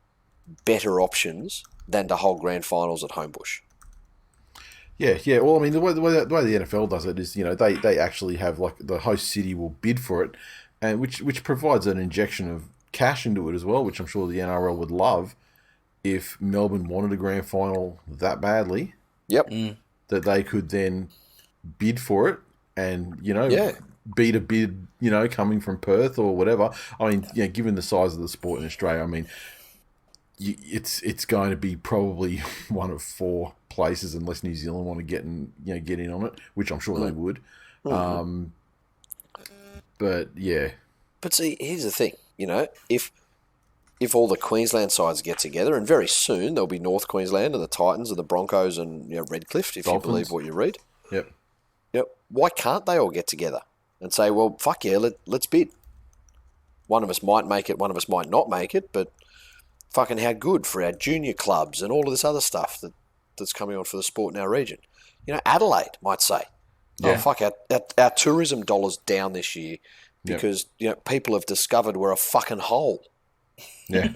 better options than to hold grand finals at Homebush. Yeah. Well, I mean, the way the NFL does it is, they actually have, like, the host city will bid for it, and which provides an injection of cash into it as well, which I'm sure the NRL would love if Melbourne wanted a grand final that badly. Yep. That they could then bid for it and, beat a bid, coming from Perth or whatever. I mean, given the size of the sport in Australia, I mean, it's going to be probably one of 4 places unless New Zealand want to get in on it, which I'm sure they would. But yeah. But see, here's the thing, if all the Queensland sides get together, and very soon there'll be North Queensland and the Titans and the Broncos and Redcliffe, if Dolphins. You believe what you read. Yep. Why can't they all get together and say, well, fuck yeah, let's bid. One of us might make it, one of us might not make it, but fucking how good for our junior clubs and all of this other stuff that's coming on for the sport in our region. Adelaide might say, oh, fuck, our tourism dollar's down this year because people have discovered we're a fucking hole. Yeah.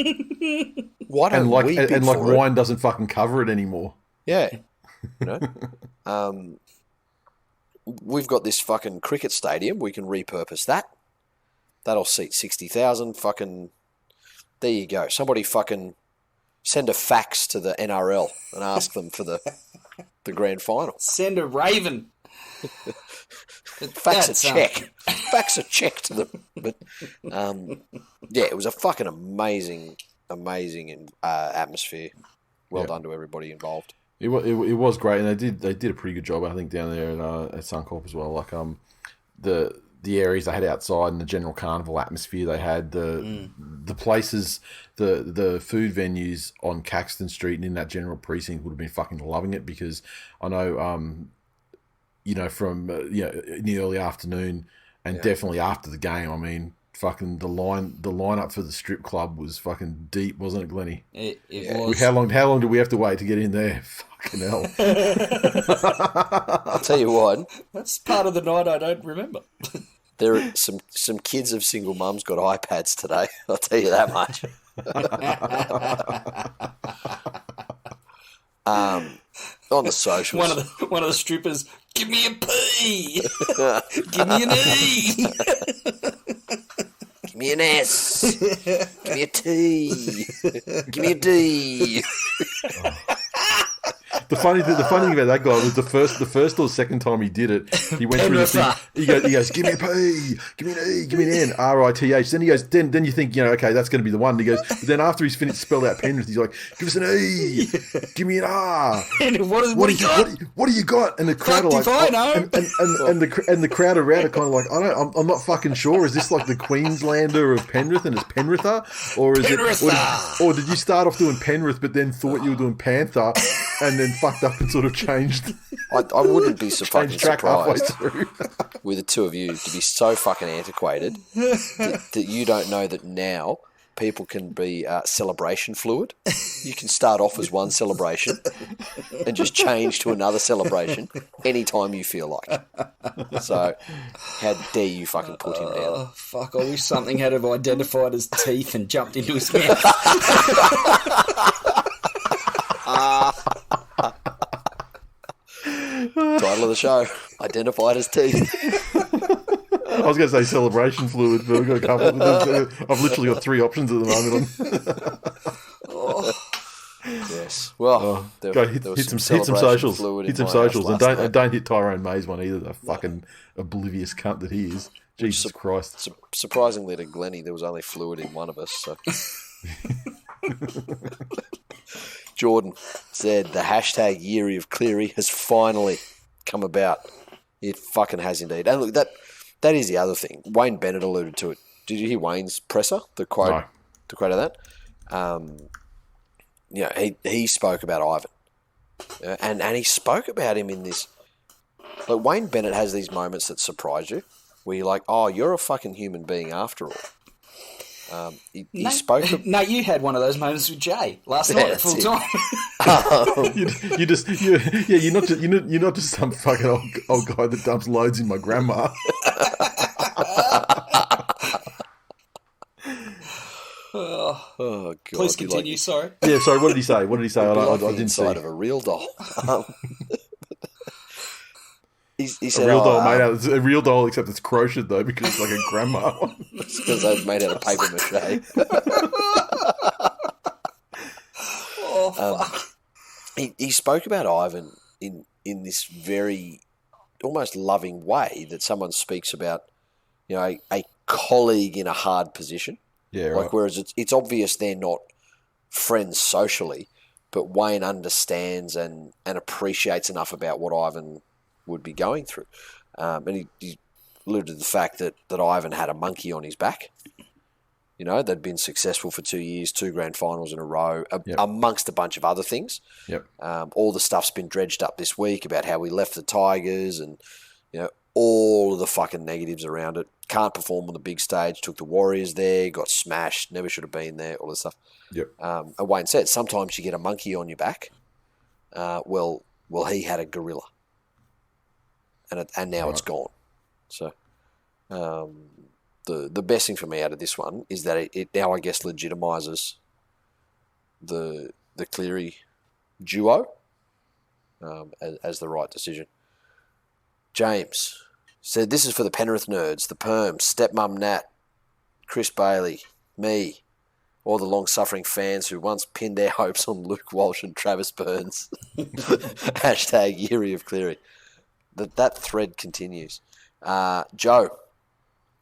Why don't we bid and for wine doesn't fucking cover it anymore. Yeah. We've got this fucking cricket stadium. We can repurpose that. That'll seat 60,000. Fucking, there you go. Somebody fucking send a fax to the NRL and ask them for the grand final. Send a raven. Fax a check. Fax a check to them. But it was a fucking amazing atmosphere. Well done to everybody involved. It was great, and they did a pretty good job, I think, down there at Suncorp as well. Like the areas they had outside and the general carnival atmosphere they had, the places, the food venues on Caxton Street and in that general precinct would have been fucking loving it, because I know from in the early afternoon and definitely after the game, I mean, fucking the lineup for the strip club was fucking deep, wasn't it, Glennie? It was. How long did we have to wait to get in there? Fucking hell. I'll tell you what. That's part of the night I don't remember. There are some kids of single mums got iPads today. I'll tell you that much. On the socials, one of the strippers, give me a P, give me an E, give me an S, give me a T, give me a D. The funny thing about that guy was the first or second time he did it, he went through the thing. He goes, give me a P, give me an E, give me an N, RITH. Then he goes, then you think, okay, that's going to be the one. And he goes, but then after he's finished spelled out Penrith, he's like, give us an E, give me an R. And what do you got? And the crowd are like, and the crowd around are kind of like, I'm not fucking sure. Is this like the Queenslander of Penrith and it's Penrither, or is it, or did you start off doing Penrith but then thought you were doing Panther and then fucked up and sort of changed? I wouldn't be surprised through. with the two of you to be so fucking antiquated that you don't know that now people can be celebration fluid. You can start off as one celebration and just change to another celebration anytime you feel like. So how dare you fucking put him down? Fuck, I wish something had have identified his teeth and jumped into his mouth. Title of the show, identified as teeth. I was going to say celebration fluid, but I've got a couple. I've literally got 3 options at the moment. Yes. Well, hit some socials. Hit some socials, and don't hit Tyrone May's one either. The fucking oblivious cunt that he is. Jesus Christ. Surprisingly to Glennie, there was only fluid in one of us. So. Jordan said the hashtag Yeary of Cleary has finally come about. It fucking has indeed. And look, that is the other thing. Wayne Bennett alluded to it. Did you hear Wayne's presser? The quote of that? He spoke about Ivan. And he spoke about him in this. Like, Wayne Bennett has these moments that surprise you. where you're like, oh, you're a fucking human being after all. He spoke. No, you had one of those moments with Jay last night at full time. You're not just some fucking old guy that dumps loads in my grandma. Oh God! Please continue. Sorry. Yeah, sorry. What did he say? I didn't see. Inside of a real doll. He said, a real doll made out. It's a real doll, except it's crocheted though, because it's like a grandma one. It's because they're made out of paper mache. He spoke about Ivan in this very almost loving way that someone speaks about, a colleague in a hard position. Yeah, right. Like, whereas it's obvious they're not friends socially, but Wayne understands and appreciates enough about what Ivan would be going through. And he alluded to the fact that Ivan had a monkey on his back. They'd been successful for 2 years, 2 grand finals in a row, amongst a bunch of other things. Yep. All the stuff's been dredged up this week about how we left the Tigers and, all of the fucking negatives around it. Can't perform on the big stage, took the Warriors there, got smashed, never should have been there, all this stuff. Yep. And Wayne said, sometimes you get a monkey on your back. Well, he had a gorilla. And now it's gone. So the best thing for me out of this one is that it now, I guess, legitimises the Cleary duo as the right decision. James said, this is for the Penrith nerds, the Perms, Stepmum Nat, Chris Bailey, me, all the long-suffering fans who once pinned their hopes on Luke Walsh and Travis Burns. Hashtag Eerie of Cleary. That thread continues. Joe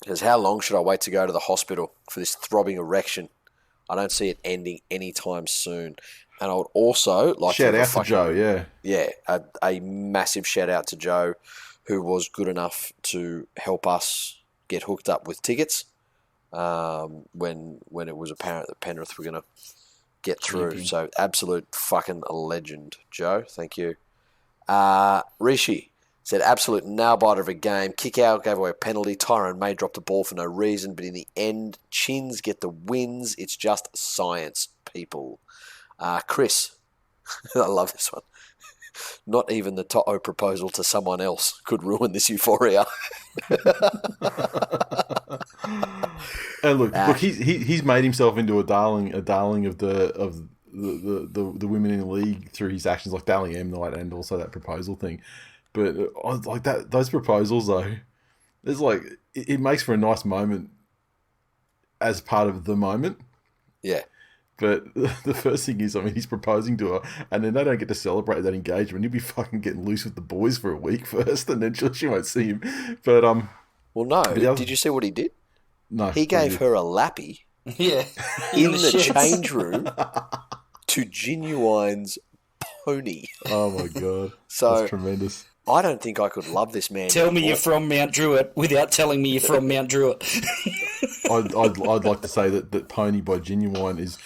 says, how long should I wait to go to the hospital for this throbbing erection? I don't see it ending anytime soon. And I would also like shout out to Joe, yeah. Yeah, a massive shout out to Joe, who was good enough to help us get hooked up with tickets when it was apparent that Penrith were going to get through. So absolute fucking legend, Joe. Thank you. Rishi said, absolute nail-biter of a game. Kick out, gave away a penalty. Tyrone May dropped the ball for no reason, but in the end, Chins get the wins. It's just science, people. Chris, I love this one. Not even the Toto proposal to someone else could ruin this euphoria. And look, he's made himself into a darling of the women in the league through his actions, like Dally M Night and also that proposal thing. But like that, those proposals though, there's like it makes for a nice moment as part of the moment. Yeah. But the first thing is, he's proposing to her, and then they don't get to celebrate that engagement. He'll be fucking getting loose with the boys for a week first, and then she won't see him. But well, no. Did you see what he did? No. He gave her a lappy. Yeah. In the change room to Genuine's pony. Oh my god. So that's tremendous. I don't think I could love this man. Tell me you're from Mount Druitt without telling me you're from Mount Druitt. I'd like to say that Pony by Genuine is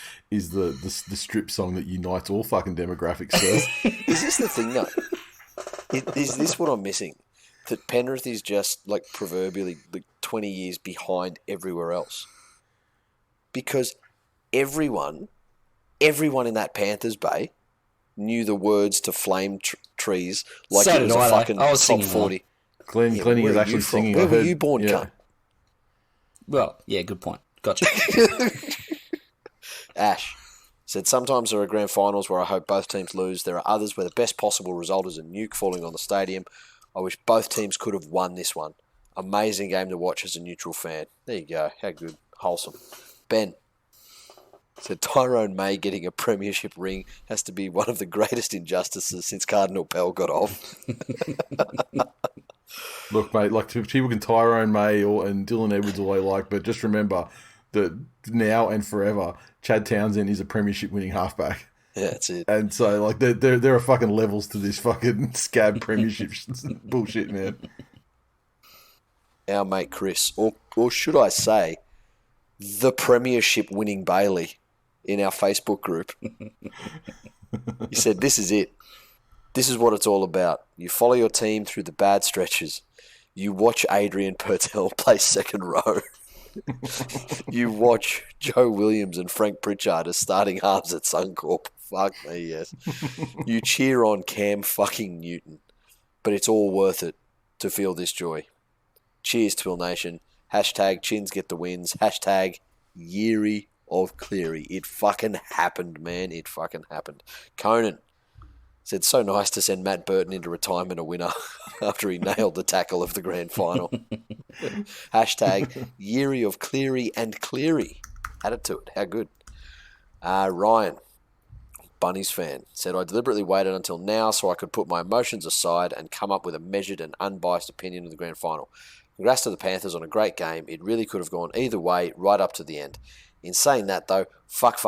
the strip song that unites all fucking demographics, sir. Is this the thing though? Is this what I'm missing? That Penrith is just like proverbially like 20 years behind everywhere else. Because everyone in that Panthers Bay knew the words to Flame Trees like so it was a fucking I was top 40. Glenn is actually singing. Where were you born, cunt? Well, yeah, good point. Gotcha. Ash said, sometimes there are grand finals where I hope both teams lose. There are others where the best possible result is a nuke falling on the stadium. I wish both teams could have won this one. Amazing game to watch as a neutral fan. There you go. How good. Wholesome. Ben said, Tyrone May getting a premiership ring has to be one of the greatest injustices since Cardinal Pell got off. Look, mate, like people can Tyrone May and Dylan Edwards all they like, but just remember that now and forever, Chad Townsend is a premiership winning halfback. Yeah, that's it. And so, like, there are fucking levels to this fucking scab premiership bullshit, man. Our mate Chris, or should I say, the premiership winning Bailey in our Facebook group. He said, this is it. This is what it's all about. You follow your team through the bad stretches. You watch Adrian Pertell play second row. You watch Joe Williams and Frank Pritchard as starting halves at Suncorp. Fuck me, yes. You cheer on Cam fucking Newton. But it's all worth it to feel this joy. Cheers, TWiL Nation. Hashtag chins get the wins. Hashtag Yeary of Cleary. It fucking happened, man. It fucking happened. Conan said, so nice to send Matt Burton into retirement a winner after he nailed the tackle of the grand final. Hashtag Yeary of Cleary and Cleary. Added to it. How good. Ryan, Bunnies fan, said, I deliberately waited until now so I could put my emotions aside and come up with a measured and unbiased opinion of the grand final. Congrats to the Panthers on a great game. It really could have gone either way right up to the end. In saying that, though, fuck.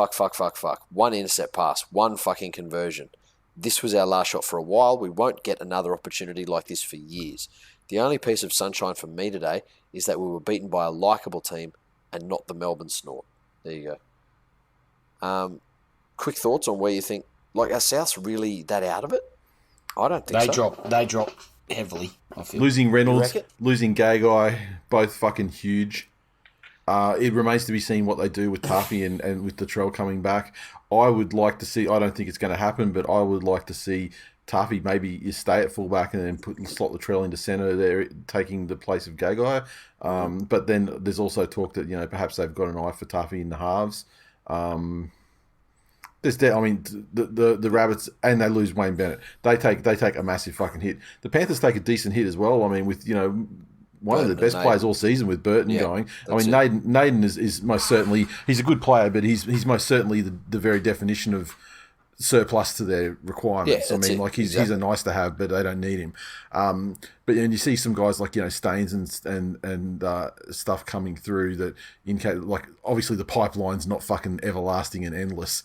One intercept pass, one fucking conversion. This was our last shot for a while. We won't get another opportunity like this for years. The only piece of sunshine for me today is that we were beaten by a likeable team and not the Melbourne Snort. There you go. Quick thoughts on where you think, like, are Souths really that out of it? I don't think so. They drop heavily, I feel. Losing Reynolds, losing Gagai, both fucking huge. It remains to be seen what they do with Tuffy and with TWiL coming back. I would like to see, I don't think it's going to happen, but I would like to see Tuffy maybe stay at fullback and then slot TWiL into centre there, taking the place of Gagai. But then there's also talk that, perhaps they've got an eye for Tuffy in the halves. The Rabbits, and they lose Wayne Bennett. They take a massive fucking hit. The Panthers take a decent hit as well. I mean, with one of the best players all season with Burton going. I mean, Naden is most certainly, he's a good player, but he's most certainly the very definition of surplus to their requirements. He's a nice to have, but they don't need him. But you see some guys like Staines and stuff coming through that indicate, like, obviously the pipeline's not fucking everlasting and endless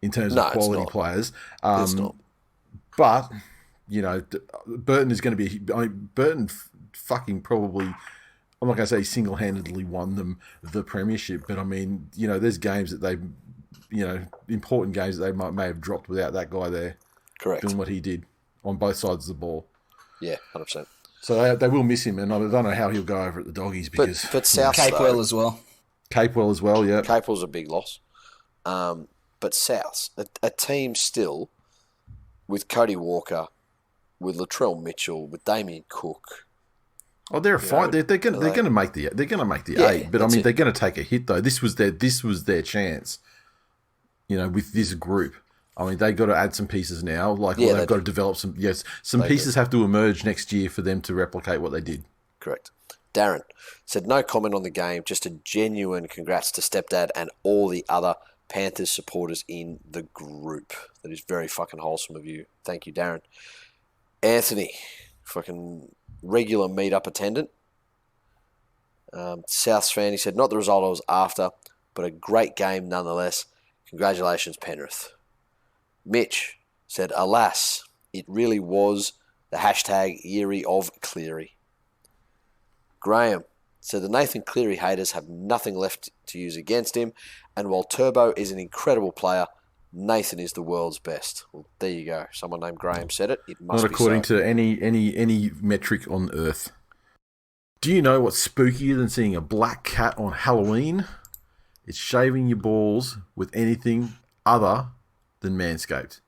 in terms of quality players. It's not. But Burton is going to be. Burton fucking probably. I'm not going to say he single-handedly won them the premiership, but I mean, there's games that they, important games that they may have dropped without that guy there. Correct. Doing what he did on both sides of the ball. Yeah, 100%. So they will miss him, and I don't know how he'll go over at the Doggies because. But South Capewell as well. Capewell as well, yeah. Capewell's a big loss. But Souths, a team still with Cody Walker, with Latrell Mitchell, with Damien Cook. Oh, they're fine. They're going to make the 8. But I mean, they're going to take a hit though. This was their chance. With this group. I mean, they've got to add some pieces now. They've got to develop some. Yes, some pieces have to emerge next year for them to replicate what they did. Correct. Darren said, no comment on the game, just a genuine congrats to Stepdad and all the other Panthers supporters in the group. That is very fucking wholesome of you. Thank you, Darren. Anthony, fucking regular meet-up attendant. Souths fan, he said, not the result I was after, but a great game nonetheless. Congratulations, Penrith. Mitch said, alas, it really was the hashtag Yeary of Cleary. Graham said, the Nathan Cleary haters have nothing left to use against him, and while Turbo is an incredible player, Nathan is the world's best. Well, there you go. Someone named Graham said it. It must not be according so. to any metric on Earth. Do you know what's spookier than seeing a black cat on Halloween? It's shaving your balls with anything other than Manscaped.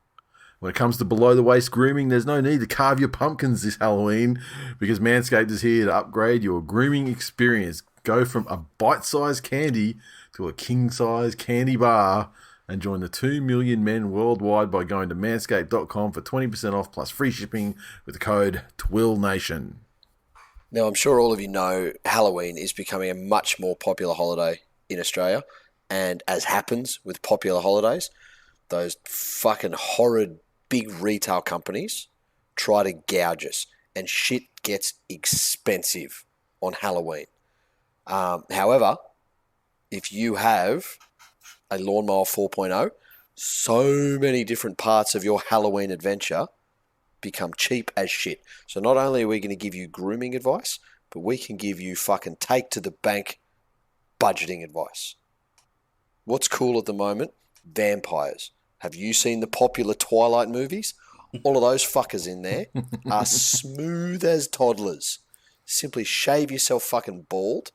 When it comes to below-the-waist grooming, there's no need to carve your pumpkins this Halloween because Manscaped is here to upgrade your grooming experience. Go from a bite-sized candy to a king-size candy bar and join the 2 million men worldwide by going to manscaped.com for 20% off plus free shipping with the code TWiLNation. Now, I'm sure all of you know Halloween is becoming a much more popular holiday in Australia, and as happens with popular holidays, those fucking horrid big retail companies try to gouge us, and shit gets expensive on Halloween. However, if you have a Lawnmower 4.0, so many different parts of your Halloween adventure become cheap as shit. So not only are we going to give you grooming advice, but we can give you fucking take to the bank budgeting advice. What's cool at the moment? Vampires. Have you seen the popular Twilight movies? All of those fuckers in there are smooth as toddlers. simply shave yourself fucking bald,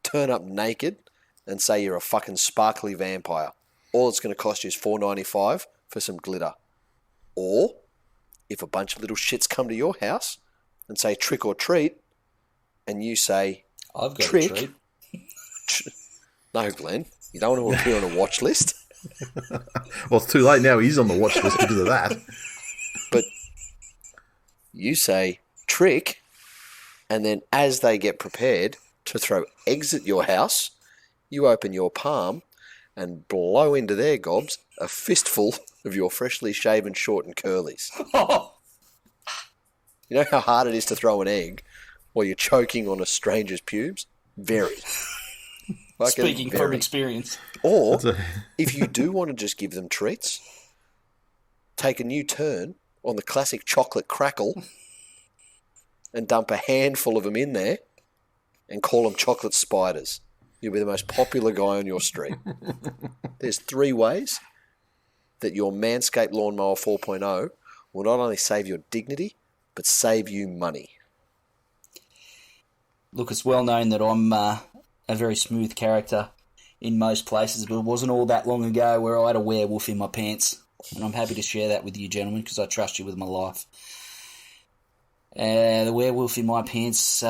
turn up naked, and say you're a fucking sparkly vampire. All it's going to cost you is $4.95 for some glitter. Or, if a bunch of little shits come to your house and say trick or treat, and you say, I've got trick. a treat. No, Glenn, you don't want to appear on a watch list. Well, it's too late now. He's on the watch list because of that. But you say trick, and then as they get prepared to throw eggs at your house, you open your palm and blow into their gobs a fistful of your freshly shaven short and curlies. You know how hard it is to throw an egg while you're choking on a stranger's pubes? Very. Speaking from experience. Or, if you do want to just give them treats, take a new turn on the classic chocolate crackle and dump a handful of them in there and call them chocolate spiders. You'll be the most popular guy on your street. There's 3 ways that your Manscaped Lawnmower 4.0 will not only save your dignity, but save you money. Look, it's well known that I'm a very smooth character in most places, but it wasn't all that long ago where I had a werewolf in my pants. And I'm happy to share that with you, gentlemen, because I trust you with my life. The werewolf in my pants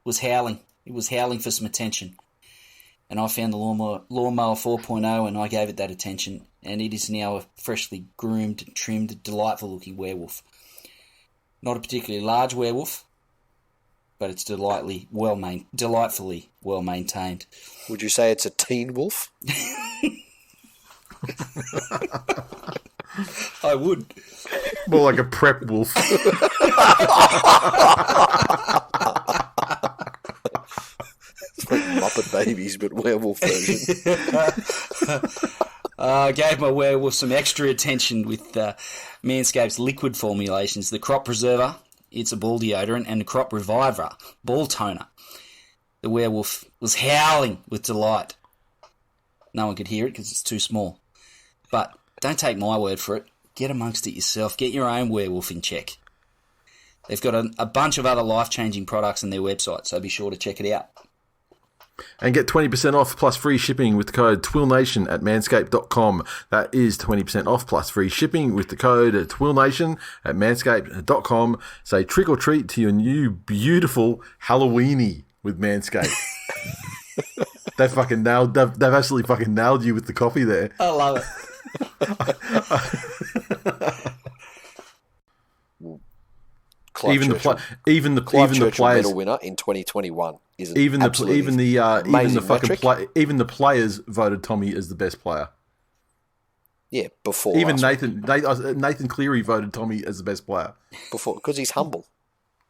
was howling. It was howling for some attention. And I found the Lawnmower 4.0 and I gave it that attention. And it is now a freshly groomed, trimmed, delightful-looking werewolf. Not a particularly large werewolf, but it's delightfully well maintained. Would you say it's a teen wolf? I would. More like a prep wolf. It's like Muppet Babies, but werewolf version. I gave my werewolf some extra attention with Manscaped's liquid formulations. The Crop Preserver, it's a ball deodorant, and the Crop Reviver, ball toner. The werewolf was howling with delight. No one could hear it because it's too small. But don't take my word for it. Get amongst it yourself. Get your own werewolf in check. They've got a bunch of other life-changing products on their website, so be sure to check it out. And get 20% off plus free shipping with the code TWiLNation at manscaped.com. That is 20% off plus free shipping with the code TWiLNation at manscaped.com. Say trick or treat to your new beautiful Halloweeny with Manscaped. They've absolutely fucking nailed you with the copy there. I love it. Even the players medal winner in 2021 is even the players voted Tommy as the best player. Yeah, before even Nathan Cleary voted Tommy as the best player before because he's humble.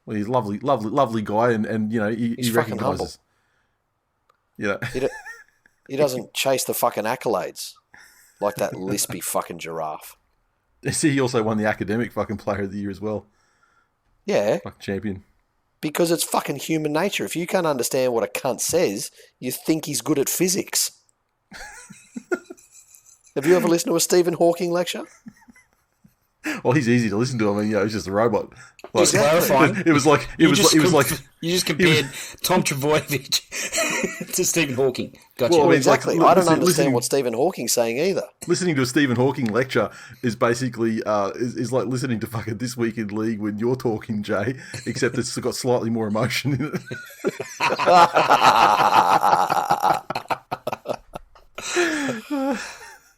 Well, he's a lovely guy, and you know he recognises. Yeah, he doesn't chase the fucking accolades like that lispy fucking giraffe. See, he also won the academic fucking player of the year as well. Yeah. Fucking champion. Because it's fucking human nature. If you can't understand what a cunt says, you think he's good at physics. Have you ever listened to a Stephen Hawking lecture? Well, he's easy to listen to. I mean, he's just a robot. Just clarifying. It was like you just compared Tom Trbojevic to Stephen Hawking. Gotcha. Well, exactly. I don't understand what Stephen Hawking's saying either. Listening to a Stephen Hawking lecture is basically is like listening to fucking This Week in League when you're talking, Jay, except it's got slightly more emotion in it.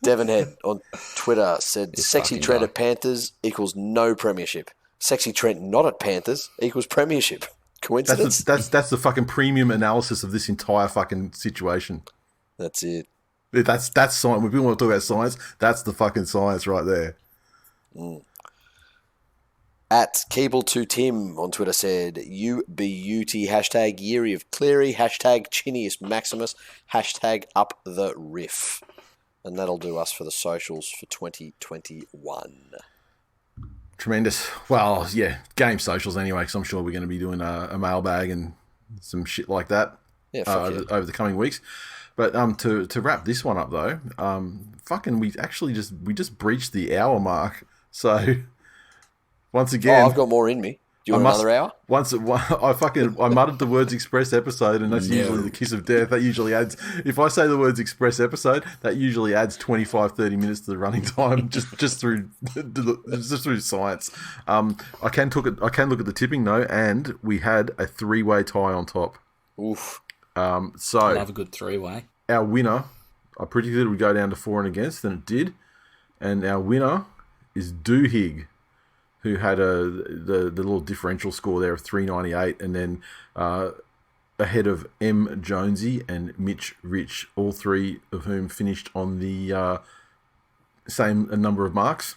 Devon Head on Twitter said, "Sexy Trent at Panthers equals no premiership. Sexy Trent not at Panthers equals premiership." Coincidence? That's the fucking premium analysis of this entire fucking situation. That's it. That's science. When people want to talk about science, that's the fucking science right there. At Keeble2Tim on Twitter said, UBUT, hashtag Yeary of Cleary, hashtag Chinius Maximus, hashtag Up the Riff. And that'll do us for the socials for 2021. Tremendous. Well, yeah, game socials anyway, because I'm sure we're going to be doing a mailbag and some shit like that over the coming weeks. But to wrap this one up though, we just breached the hour mark. So once again, I've got more in me. Do you want another hour? I muttered the words express episode, and that's usually the kiss of death. That usually adds, if I say the words express episode, that usually adds 25, 30 minutes to the running time just through science. I can look at the tipping though, and we had a 3-way tie on top. Oof. So I'll have a good 3-way. Our winner, I predicted it would go down to for and against, and it did. And our winner is Doohig, who had the little differential score there of 398, and then ahead of M. Jonesy and Mitch Rich, all three of whom finished on the same number of marks.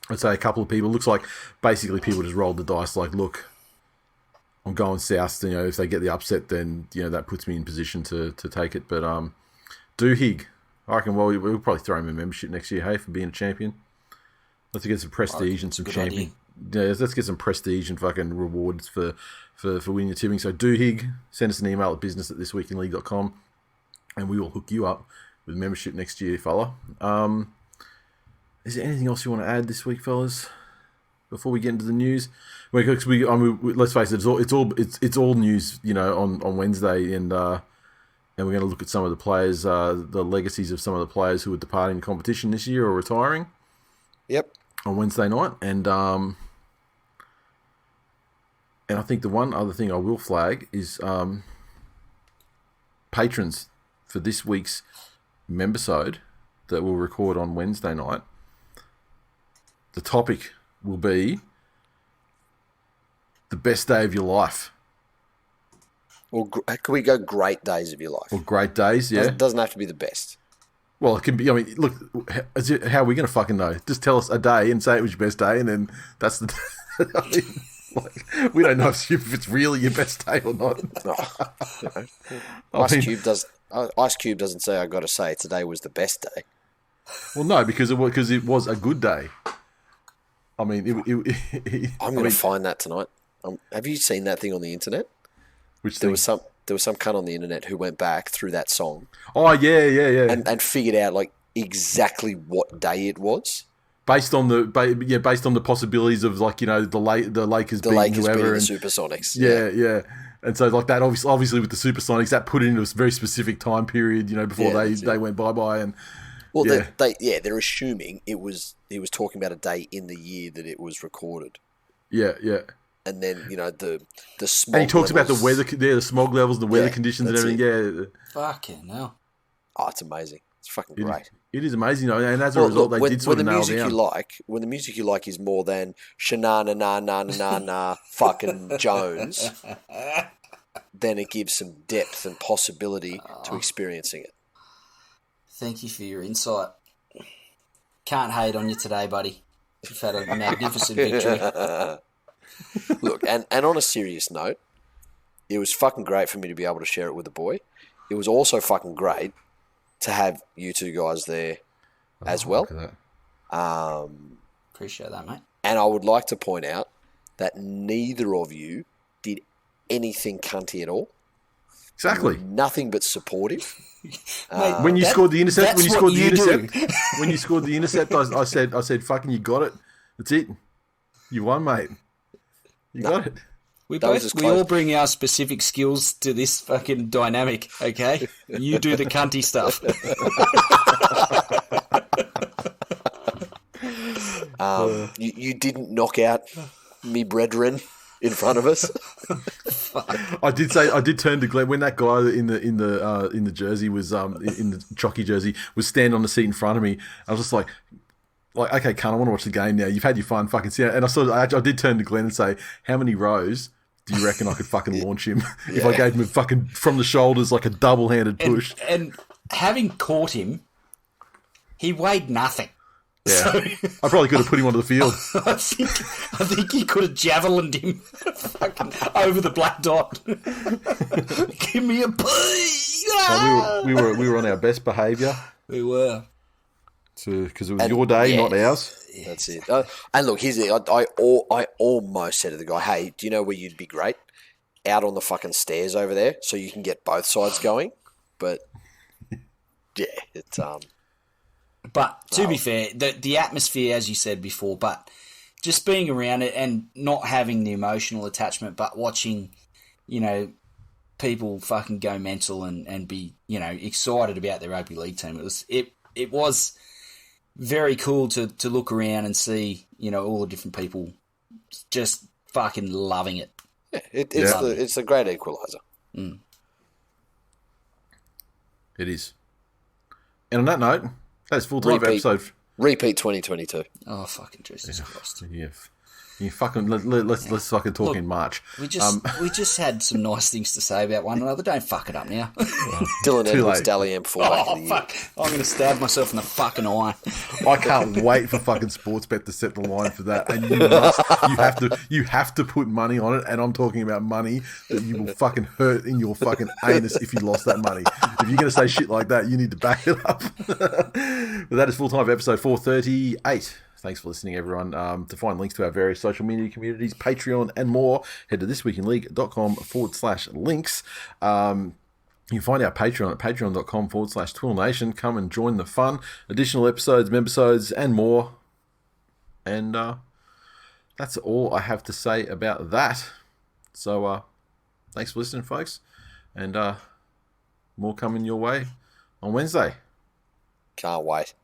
I'd say a couple of people. Looks like basically people just rolled the dice like, look, I'm going south. If they get the upset, then that puts me in position to take it. But Doohig, I reckon. Well, we'll probably throw him a membership next year. Hey, for being a champion. Let's get some prestige and some champion. Yeah, let's get some prestige and fucking rewards for winning the tipping. So Doohig, send us an email at business@thisweekinleague.com, and we will hook you up with membership next year, fella. Is there anything else you want to add this week, fellas? Before we get into the news, let's face it, it's all news, on Wednesday, and we're going to look at some of the players, the legacies of some of the players who are departing the competition this year or retiring. Yep. On Wednesday night, and I think the one other thing I will flag is patrons for this week's members-ode that we'll record on Wednesday night. The topic will be the best day of your life. Or can we go great days of your life? Or great days, yeah. It doesn't have to be the best. Well, it can be. I mean, look, how are we going to fucking know? Just tell us a day and say it was your best day, and then that's the. I mean, we don't know if it's really your best day or not. Ice Cube doesn't say, "I got to say today was the best day." Well, no, because it was a good day. I mean, I'm going to find that tonight. Have you seen that thing on the internet? Which there was some cunt on the internet who went back through that song. Oh yeah. And figured out like exactly what day it was. Based on the possibilities of like the Lakers beating whoever and the Supersonics. Yeah. And so like that obviously with the Supersonics that put it into a very specific time period before they went bye and. Well, they're assuming he was talking about a day in the year that it was recorded. Yeah. And then the smog. And he talks levels. about the weather, the smog levels, the weather conditions, and everything. Yeah. Fucking hell. Oh, it's amazing. It's fucking great. It is amazing, and as a result, they did sort of nail down. When the music you like is more than shanana na na na na fucking Jones, then it gives some depth and possibility to experiencing it. Thank you for your insight. Can't hate on you today, buddy. You've had a magnificent victory. Look, and on a serious note, it was fucking great for me to be able to share it with the boy. It was also fucking great to have you two guys there as well. Appreciate that, mate. And I would like to point out that neither of you did anything cunty at all. Exactly. Nothing but supportive. Mate, when you scored the intercept, when you scored the intercept, I said, "Fucking, you got it. That's it. You won, mate. You got it." We all bring our specific skills to this fucking dynamic, okay? You do the cunty stuff. You didn't knock out me brethren in front of us. I did turn to Glenn when that guy in the jersey was in the jockey jersey was standing on the seat in front of me. I was just like, okay, cunt, I want to watch the game now. You've had your fun, fucking sit down. And I did turn to Glenn and say, how many rows do you reckon I could fucking launch him if I gave him a fucking from the shoulders like a double-handed push? And having caught him, he weighed nothing. Yeah, so, I probably could have put him onto the field. I think he could have javelined him fucking over the black dot. Give me a push. We were on our best behaviour. We were. Because it was your day, not ours. That's it. And look, here's the I almost said to the guy, "Hey, do you know where you'd be great? Out on the fucking stairs over there, so you can get both sides going." But yeah, it's But to be fair, the atmosphere, as you said before, but just being around it and not having the emotional attachment, but watching, people fucking go mental and be, excited about their rugby league team. It was very cool to look around and see, all the different people just fucking loving it. Yeah, it's a great equaliser. Mm. It is. And on that note, that's full-time episode. Repeat 2022. Oh, fucking Jesus Christ. Yeah. You fucking let's fucking talk in March. We just had some nice things to say about one another. Don't fuck it up now. Dylan Edwards, Dally M fullback of the year. Fuck! I'm going to stab myself in the fucking eye. I can't wait for fucking Sportsbet to set the line for that. And you have to put money on it. And I'm talking about money that you will fucking hurt in your fucking anus if you lost that money. If you're going to say shit like that, you need to back it up. But that is full-time episode 438. Thanks for listening, everyone. To find links to our various social media communities, Patreon, and more, head to thisweekinleague.com/links. You can find our Patreon at patreon.com/TWiL Nation. Come and join the fun. Additional episodes, membersodes, and more. And that's all I have to say about that. So thanks for listening, folks. And more coming your way on Wednesday. Can't wait.